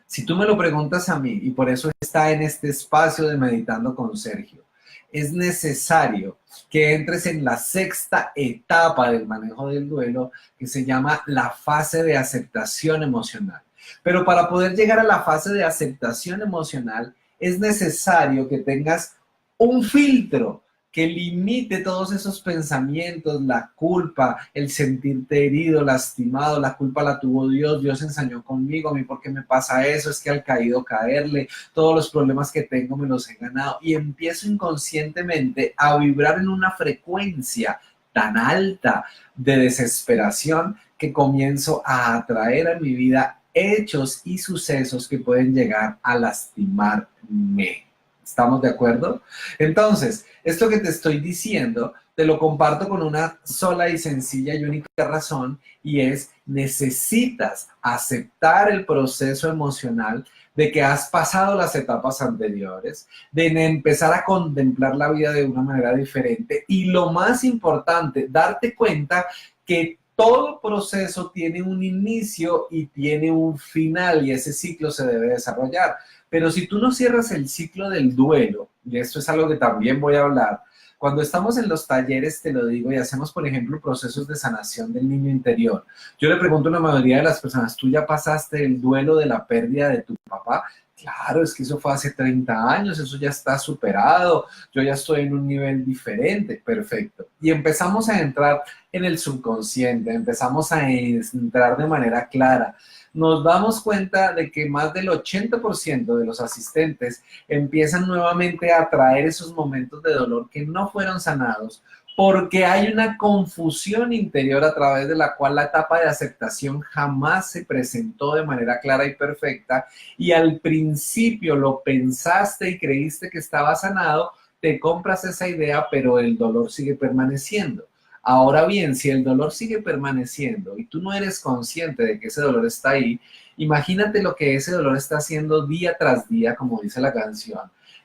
Si tú me lo preguntas a mí, y por eso está en este espacio de Meditando con Sergio, es necesario que entres en la sexta etapa del manejo del duelo, que se llama la fase de aceptación emocional. Pero para poder llegar a la fase de aceptación emocional, es necesario que tengas un filtro que limite todos esos pensamientos, la culpa, el sentirte herido, lastimado, la culpa la tuvo Dios, Dios ensañó conmigo, a mí por qué me pasa eso, es que al caído caerle, todos los problemas que tengo me los he ganado y empiezo inconscientemente a vibrar en una frecuencia tan alta de desesperación que comienzo a atraer a mi vida hechos y sucesos que pueden llegar a lastimarme. ¿Estamos de acuerdo? Entonces, esto que te estoy diciendo, te lo comparto con una sola y sencilla y única razón, y es, necesitas aceptar el proceso emocional de que has pasado las etapas anteriores, de empezar a contemplar la vida de una manera diferente y lo más importante, darte cuenta que todo proceso tiene un inicio y tiene un final y ese ciclo se debe desarrollar. Pero si tú no cierras el ciclo del duelo, y esto es algo que también voy a hablar, cuando estamos en los talleres, te lo digo, y hacemos, por ejemplo, procesos de sanación del niño interior, yo le pregunto a la mayoría de las personas, ¿tú ya pasaste el duelo de la pérdida de tu papá? Claro, es que eso fue hace 30 años, eso ya está superado, yo ya estoy en un nivel diferente, perfecto. Y empezamos a entrar en el subconsciente, empezamos a entrar de manera clara. Nos damos cuenta de que más del 80% de los asistentes empiezan nuevamente a traer esos momentos de dolor que no fueron sanados porque hay una confusión interior a través de la cual la etapa de aceptación jamás se presentó de manera clara y perfecta y al principio lo pensaste y creíste que estaba sanado, te compras esa idea, pero el dolor sigue permaneciendo. Ahora bien, si el dolor sigue permaneciendo y tú no eres consciente de que ese dolor está ahí, imagínate lo que ese dolor está haciendo día tras día, como dice la canción,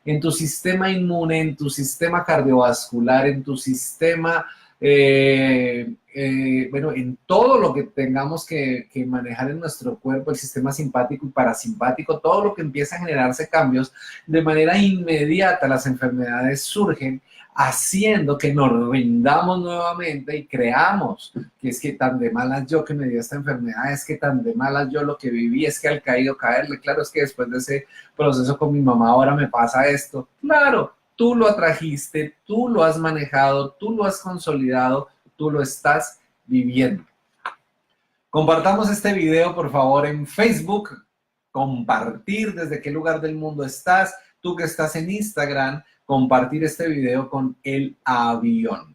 en tu sistema inmune, en tu sistema cardiovascular, en tu sistema, bueno, en todo lo que tengamos que manejar en nuestro cuerpo, el sistema simpático y parasimpático, todo lo que empieza a generarse cambios, de manera inmediata las enfermedades surgen, haciendo que nos rindamos nuevamente y creamos que es que tan de malas yo que me dio esta enfermedad, es que tan de malas yo lo que viví, es que al caído caerle, claro, es que después de ese proceso con mi mamá ahora me pasa esto, claro, tú lo atrajiste, tú lo has manejado, tú lo has consolidado, tú lo estás viviendo. Compartamos este video, por favor, en Facebook, compartir desde qué lugar del mundo estás, tú que estás en Instagram, compartir este video con el avión.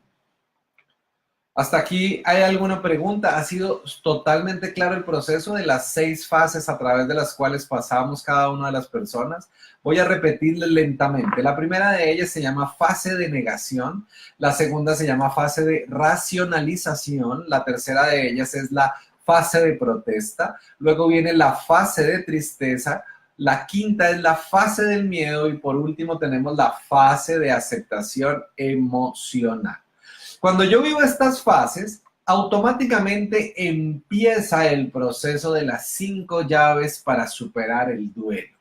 Hasta aquí, ¿hay alguna pregunta? ¿Ha sido totalmente claro el proceso de las 6 fases a través de las cuales pasamos cada una de las personas? Voy a repetirle lentamente. La primera de ellas se llama fase de negación, la segunda se llama fase de racionalización, la tercera de ellas es la fase de protesta, luego viene la fase de tristeza, la quinta es la fase del miedo y por último tenemos la fase de aceptación emocional. Cuando yo vivo estas fases, automáticamente empieza el proceso de las 5 llaves para superar el duelo.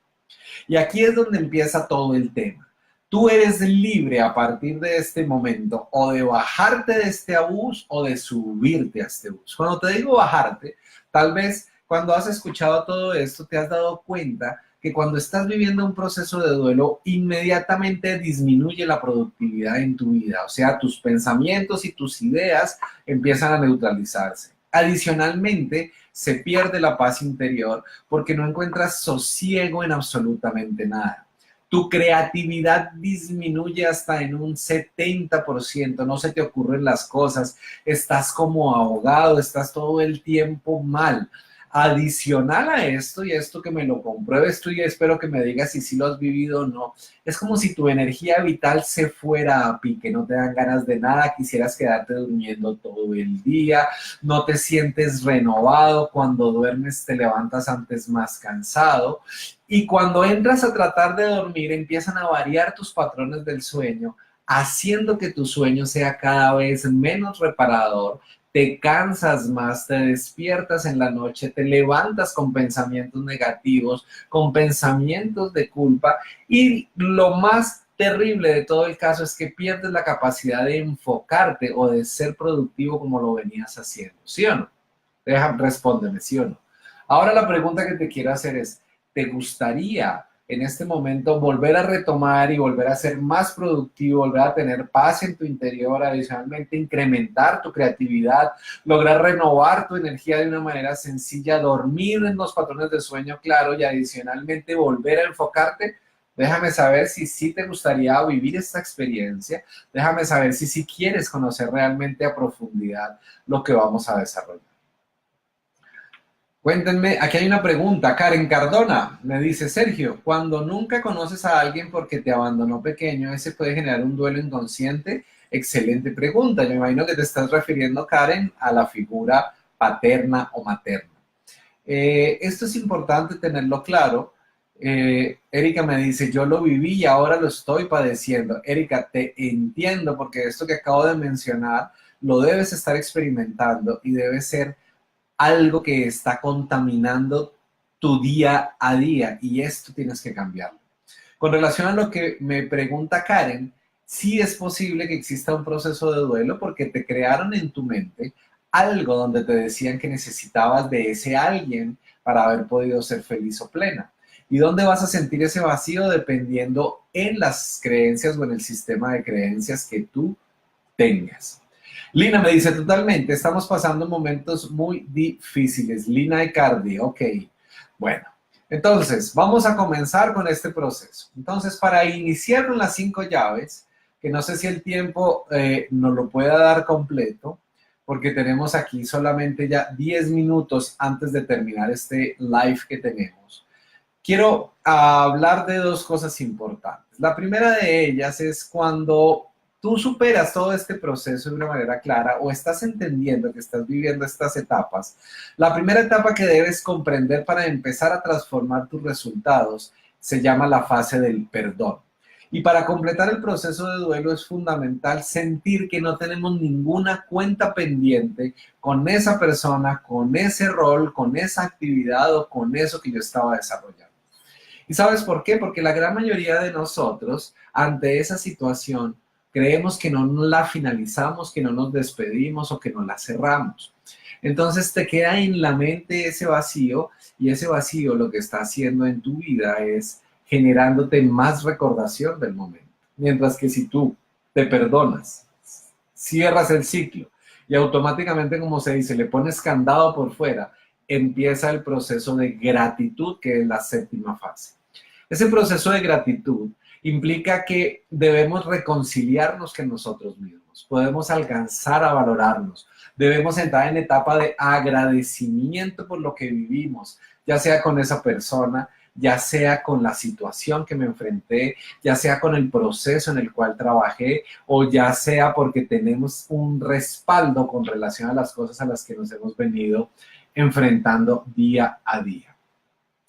Y aquí es donde empieza todo el tema. Tú eres libre a partir de este momento o de bajarte de este bus o de subirte a este bus. Cuando te digo bajarte, tal vez cuando has escuchado todo esto te has dado cuenta que cuando estás viviendo un proceso de duelo, inmediatamente disminuye la productividad en tu vida. O sea, tus pensamientos y tus ideas empiezan a neutralizarse. Adicionalmente, se pierde la paz interior porque no encuentras sosiego en absolutamente nada. Tu creatividad disminuye hasta en un 70%, no se te ocurren las cosas, estás como ahogado, estás todo el tiempo mal. Adicional a esto, y esto que me lo compruebes tú y espero que me digas si sí lo has vivido o no, es como si tu energía vital se fuera a pique, no te dan ganas de nada, quisieras quedarte durmiendo todo el día, no te sientes renovado, cuando duermes te levantas antes más cansado y cuando entras a tratar de dormir empiezan a variar tus patrones del sueño, haciendo que tu sueño sea cada vez menos reparador, te cansas más, te despiertas en la noche, te levantas con pensamientos negativos, con pensamientos de culpa y lo más terrible de todo el caso es que pierdes la capacidad de enfocarte o de ser productivo como lo venías haciendo, ¿sí o no? Respóndeme, ¿sí o no? Ahora la pregunta que te quiero hacer es, ¿te gustaría en este momento volver a retomar y volver a ser más productivo, volver a tener paz en tu interior, adicionalmente incrementar tu creatividad, lograr renovar tu energía de una manera sencilla, dormir en los patrones de sueño claro y adicionalmente volver a enfocarte. Déjame saber si sí te gustaría vivir esta experiencia. Déjame saber si sí quieres conocer realmente a profundidad lo que vamos a desarrollar. Cuéntenme, aquí hay una pregunta. Karen Cardona me dice, Sergio, cuando nunca conoces a alguien porque te abandonó pequeño, ¿ese puede generar un duelo inconsciente? Excelente pregunta. Yo me imagino que te estás refiriendo, Karen, a la figura paterna o materna. Esto es importante tenerlo claro. Erika me dice, yo lo viví y ahora lo estoy padeciendo. Erika, te entiendo porque esto que acabo de mencionar lo debes estar experimentando y debe ser algo que está contaminando tu día a día y esto tienes que cambiarlo. Con relación a lo que me pregunta Karen, sí es posible que exista un proceso de duelo porque te crearon en tu mente algo donde te decían que necesitabas de ese alguien para haber podido ser feliz o plena. ¿Y dónde vas a sentir ese vacío? Dependiendo en las creencias o en el sistema de creencias que tú tengas. Lina me dice totalmente, estamos pasando momentos muy difíciles. Lina Icardi, ok. Bueno, entonces vamos a comenzar con este proceso. Entonces, para iniciar con las 5 llaves, que no sé si el tiempo nos lo pueda dar completo, porque tenemos aquí solamente ya 10 minutos antes de terminar este live que tenemos. Quiero hablar de 2 cosas importantes. La primera de ellas es cuando tú superas todo este proceso de una manera clara o estás entendiendo que estás viviendo estas etapas. La primera etapa que debes comprender para empezar a transformar tus resultados se llama la fase del perdón. Y para completar el proceso de duelo es fundamental sentir que no tenemos ninguna cuenta pendiente con esa persona, con ese rol, con esa actividad o con eso que yo estaba desarrollando. ¿Y sabes por qué? Porque la gran mayoría de nosotros, ante esa situación, creemos que no la finalizamos, que no nos despedimos o que no la cerramos. Entonces te queda en la mente ese vacío y ese vacío lo que está haciendo en tu vida es generándote más recordación del momento. Mientras que si tú te perdonas, cierras el ciclo y automáticamente, como se dice, le pones candado por fuera, empieza el proceso de gratitud, que es la 7ª fase. Ese proceso de gratitud implica que debemos reconciliarnos con nosotros mismos, podemos alcanzar a valorarnos, debemos entrar en etapa de agradecimiento por lo que vivimos, ya sea con esa persona, ya sea con la situación que me enfrenté, ya sea con el proceso en el cual trabajé o ya sea porque tenemos un respaldo con relación a las cosas a las que nos hemos venido enfrentando día a día.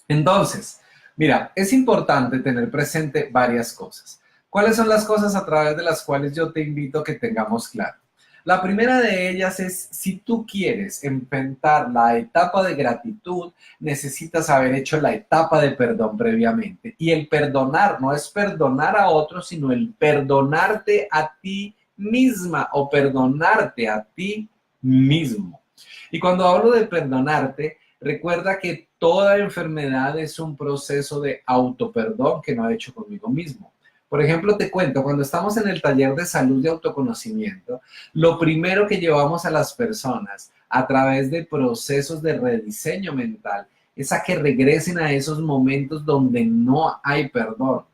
Entonces, mira, es importante tener presente varias cosas. ¿Cuáles son las cosas a través de las cuales yo te invito a que tengamos claro? La primera de ellas es, si tú quieres enfrentar la etapa de gratitud, necesitas haber hecho la etapa de perdón previamente. Y el perdonar no es perdonar a otros, sino el perdonarte a ti misma o perdonarte a ti mismo. Y cuando hablo de perdonarte, recuerda que toda enfermedad es un proceso de autoperdón que no he hecho conmigo mismo. Por ejemplo, te cuento, cuando estamos en el taller de salud y autoconocimiento, lo primero que llevamos a las personas a través de procesos de rediseño mental es a que regresen a esos momentos donde no hay perdón.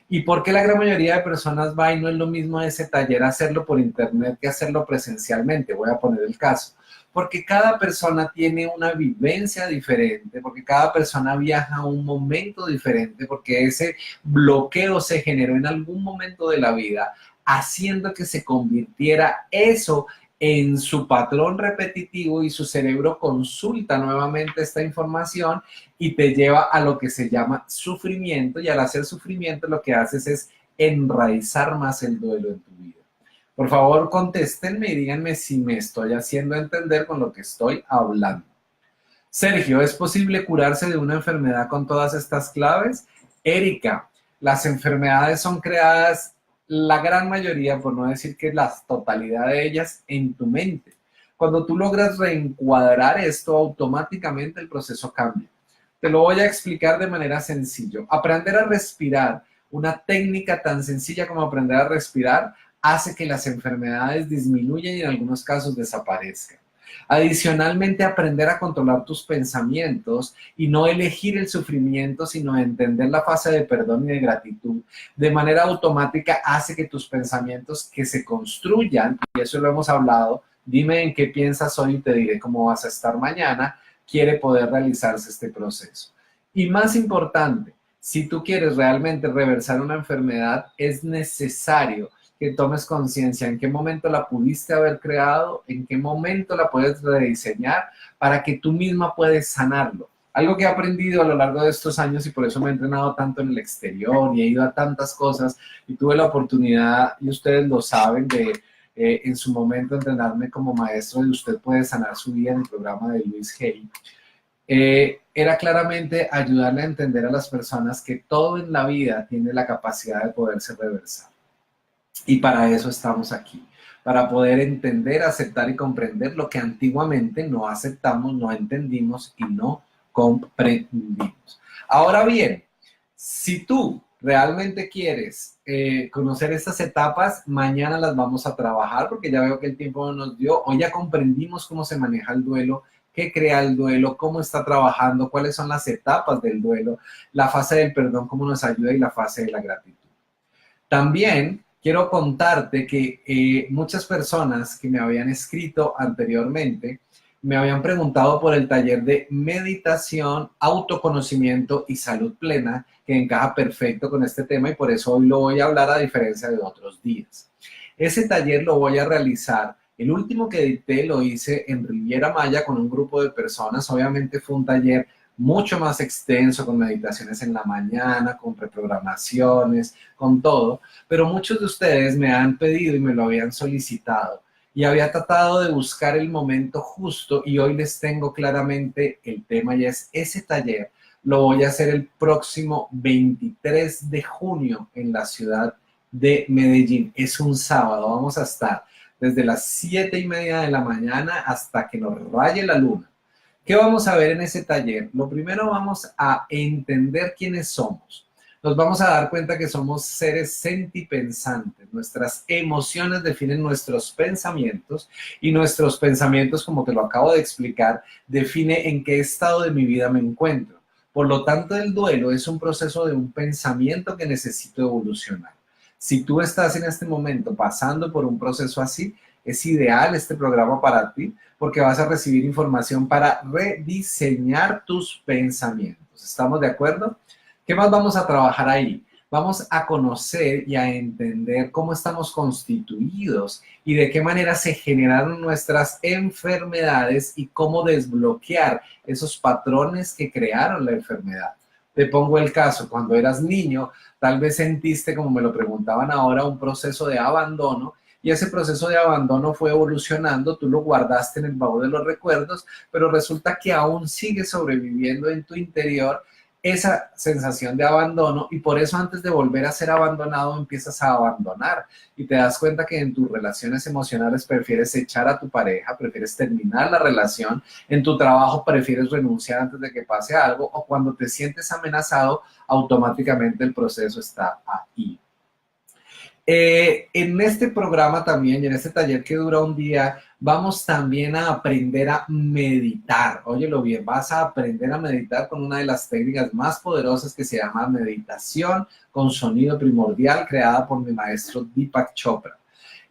¿Y por qué la gran mayoría de personas va y no es lo mismo ese taller hacerlo por internet que hacerlo presencialmente? Voy a poner el caso. Porque cada persona tiene una vivencia diferente, porque cada persona viaja a un momento diferente, porque ese bloqueo se generó en algún momento de la vida, haciendo que se convirtiera eso en su patrón repetitivo y su cerebro consulta nuevamente esta información y te lleva a lo que se llama sufrimiento, y al hacer sufrimiento lo que haces es enraizar más el duelo en tu vida. Por favor, contéstenme y díganme si me estoy haciendo entender con lo que estoy hablando. Sergio, ¿es posible curarse de una enfermedad con todas estas claves? Erika, las enfermedades son creadas, la gran mayoría, por no decir que la totalidad de ellas, en tu mente. Cuando tú logras reencuadrar esto, automáticamente el proceso cambia. Te lo voy a explicar de manera sencilla. Aprender a respirar, una técnica tan sencilla como aprender a respirar, hace que las enfermedades disminuyan y en algunos casos desaparezcan. Adicionalmente, aprender a controlar tus pensamientos y no elegir el sufrimiento, sino entender la fase de perdón y de gratitud, de manera automática hace que tus pensamientos que se construyan, y eso lo hemos hablado, dime en qué piensas hoy y te diré cómo vas a estar mañana, quiere poder realizarse este proceso. Y más importante, si tú quieres realmente reversar una enfermedad, es necesario que tomes conciencia en qué momento la pudiste haber creado, en qué momento la puedes rediseñar para que tú misma puedes sanarlo. Algo que he aprendido a lo largo de estos años y por eso me he entrenado tanto en el exterior y he ido a tantas cosas y tuve la oportunidad, y ustedes lo saben, de en su momento entrenarme como maestro de Usted Puede Sanar Su Vida en el programa de Luis Hay. Era claramente ayudarle a entender a las personas que todo en la vida tiene la capacidad de poderse reversar. Y para eso estamos aquí, para poder entender, aceptar y comprender lo que antiguamente no aceptamos, no entendimos y no comprendimos. Ahora bien, si tú realmente quieres conocer estas etapas, mañana las vamos a trabajar porque ya veo que el tiempo no nos dio. Hoy ya comprendimos cómo se maneja el duelo, qué crea el duelo, cómo está trabajando, cuáles son las etapas del duelo, la fase del perdón, cómo nos ayuda y la fase de la gratitud. También quiero contarte que muchas personas que me habían escrito anteriormente me habían preguntado por el taller de meditación, autoconocimiento y salud plena, que encaja perfecto con este tema y por eso hoy lo voy a hablar a diferencia de otros días. Ese taller lo voy a realizar. El último que dicté lo hice en Riviera Maya con un grupo de personas. Obviamente fue un taller mucho más extenso, con meditaciones en la mañana, con reprogramaciones, con todo, pero muchos de ustedes me han pedido y me lo habían solicitado y había tratado de buscar el momento justo y hoy les tengo claramente el tema y es ese taller. Lo voy a hacer el próximo 23 de junio en la ciudad de Medellín. Es un sábado, vamos a estar desde las 7:30 de la mañana hasta que nos raye la luna. ¿Qué vamos a ver en ese taller? Lo primero, vamos a entender quiénes somos. Nos vamos a dar cuenta que somos seres sentipensantes. Nuestras emociones definen nuestros pensamientos y nuestros pensamientos, como te lo acabo de explicar, define en qué estado de mi vida me encuentro. Por lo tanto, el duelo es un proceso de un pensamiento que necesito evolucionar. Si tú estás en este momento pasando por un proceso así, es ideal este programa para ti porque vas a recibir información para rediseñar tus pensamientos. ¿Estamos de acuerdo? ¿Qué más vamos a trabajar ahí? Vamos a conocer y a entender cómo estamos constituidos y de qué manera se generaron nuestras enfermedades y cómo desbloquear esos patrones que crearon la enfermedad. Te pongo el caso, cuando eras niño, tal vez sentiste, como me lo preguntaban ahora, un proceso de abandono y ese proceso de abandono fue evolucionando, tú lo guardaste en el baúl de los recuerdos, pero resulta que aún sigue sobreviviendo en tu interior esa sensación de abandono y por eso antes de volver a ser abandonado empiezas a abandonar y te das cuenta que en tus relaciones emocionales prefieres echar a tu pareja, prefieres terminar la relación, en tu trabajo prefieres renunciar antes de que pase algo o cuando te sientes amenazado automáticamente el proceso está ahí. En este programa también y en este taller que dura un día, vamos también a aprender a meditar. Óyelo bien, vas a aprender a meditar con una de las técnicas más poderosas que se llama meditación con sonido primordial, creada por mi maestro Deepak Chopra.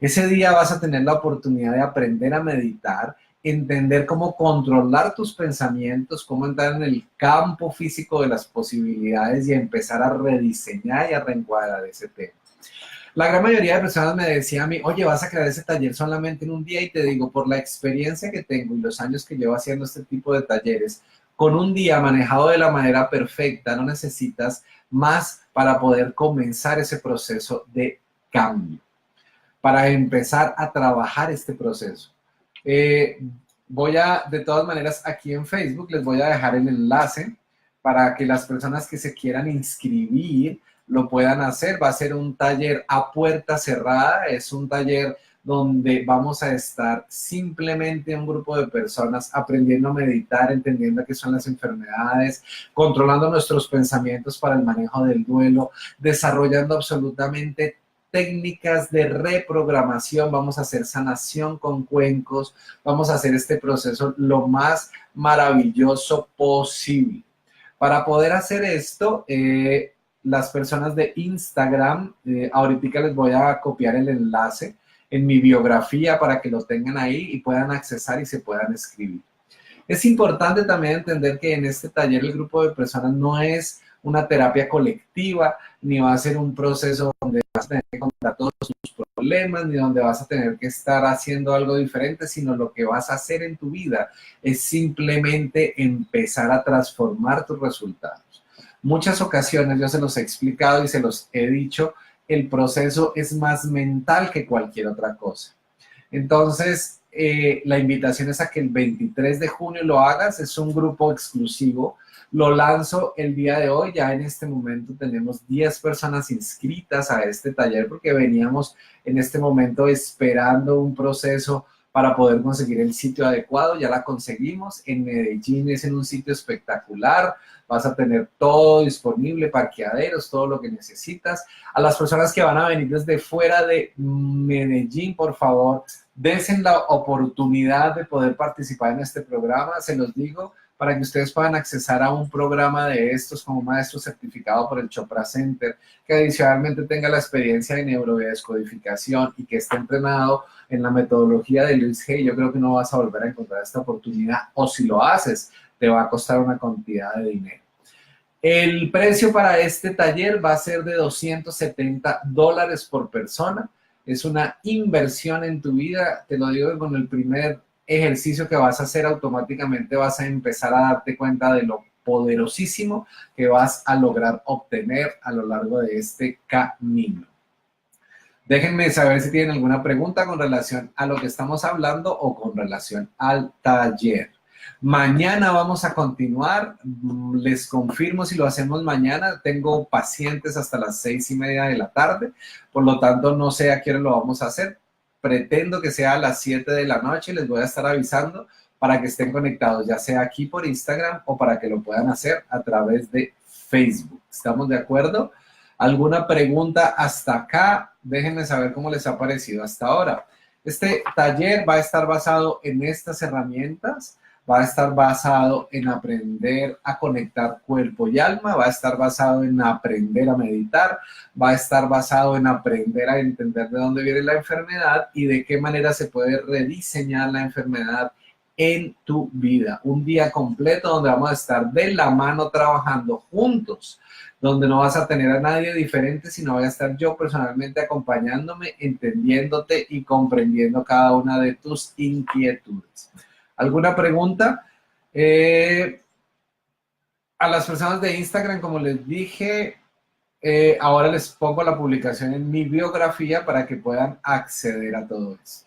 Ese día vas a tener la oportunidad de aprender a meditar, entender cómo controlar tus pensamientos, cómo entrar en el campo físico de las posibilidades y empezar a rediseñar y a reencuadrar ese tema. La gran mayoría de personas me decía a mí, oye, vas a crear ese taller solamente en un día y te digo, por la experiencia que tengo y los años que llevo haciendo este tipo de talleres, con un día manejado de la manera perfecta, no necesitas más para poder comenzar ese proceso de cambio, para empezar a trabajar este proceso. De todas maneras, aquí en Facebook les voy a dejar el enlace para que las personas que se quieran inscribir lo puedan hacer. Va a ser un taller a puerta cerrada, es un taller donde vamos a estar simplemente un grupo de personas aprendiendo a meditar, entendiendo qué son las enfermedades, controlando nuestros pensamientos para el manejo del duelo, desarrollando absolutamente técnicas de reprogramación, vamos a hacer sanación con cuencos, vamos a hacer este proceso lo más maravilloso posible. Para poder hacer esto, las personas de Instagram, ahorita les voy a copiar el enlace en mi biografía para que lo tengan ahí y puedan accesar y se puedan escribir. Es importante también entender que en este taller el grupo de personas no es una terapia colectiva, ni va a ser un proceso donde vas a tener que contar todos tus problemas, ni donde vas a tener que estar haciendo algo diferente, sino lo que vas a hacer en tu vida es simplemente empezar a transformar tus resultados. Muchas ocasiones yo se los he explicado y se los he dicho, el proceso es más mental que cualquier otra cosa. Entonces, la invitación es a que el 23 de junio lo hagas, es un grupo exclusivo, lo lanzo el día de hoy, ya en este momento tenemos 10 personas inscritas a este taller porque veníamos en este momento esperando un proceso para poder conseguir el sitio adecuado, ya la conseguimos, en Medellín es en un sitio espectacular, vas a tener todo disponible, parqueaderos, todo lo que necesitas. A las personas que van a venir desde fuera de Medellín, por favor, dense la oportunidad de poder participar en este programa, se los digo, para que ustedes puedan accesar a un programa de estos como maestro certificado por el Chopra Center, que adicionalmente tenga la experiencia de neurodescodificación y que esté entrenado en la metodología de Luis Hay. Yo creo que no vas a volver a encontrar esta oportunidad, o si lo haces, te va a costar una cantidad de dinero. El precio para este taller va a ser de $270 por persona. Es una inversión en tu vida, te lo digo, con el primer ejercicio que vas a hacer automáticamente vas a empezar a darte cuenta de lo poderosísimo que vas a lograr obtener a lo largo de este camino. Déjenme saber si tienen alguna pregunta con relación a lo que estamos hablando o con relación al taller. Mañana vamos a continuar, les confirmo si lo hacemos mañana, tengo pacientes hasta las 6:30 de la tarde, por lo tanto no sé a qué hora lo vamos a hacer, pretendo que sea a las 7 de la noche, les voy a estar avisando para que estén conectados, ya sea aquí por Instagram o para que lo puedan hacer a través de Facebook. ¿Estamos de acuerdo? ¿Alguna pregunta hasta acá? Déjenme saber cómo les ha parecido hasta ahora. Este taller va a estar basado en estas herramientas, va a estar basado en aprender a conectar cuerpo y alma, va a estar basado en aprender a meditar, va a estar basado en aprender a entender de dónde viene la enfermedad y de qué manera se puede rediseñar la enfermedad en tu vida. Un día completo donde vamos a estar de la mano trabajando juntos, donde no vas a tener a nadie diferente, sino voy a estar yo personalmente acompañándome, entendiéndote y comprendiendo cada una de tus inquietudes. ¿Alguna pregunta? A las personas de Instagram, como les dije, ahora les pongo la publicación en mi biografía para que puedan acceder a todo esto.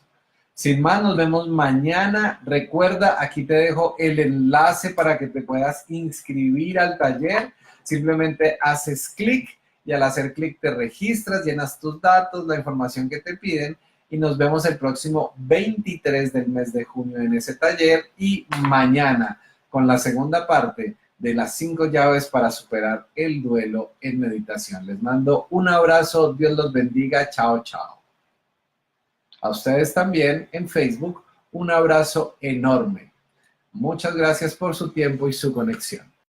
Sin más, nos vemos mañana. Recuerda, aquí te dejo el enlace para que te puedas inscribir al taller. Simplemente haces clic y al hacer clic te registras, llenas tus datos, la información que te piden y nos vemos el próximo 23 del mes de junio en ese taller y mañana con la segunda parte de las 5 llaves para superar el duelo en meditación. Les mando un abrazo, Dios los bendiga, chao, chao. A ustedes también en Facebook, un abrazo enorme. Muchas gracias por su tiempo y su conexión.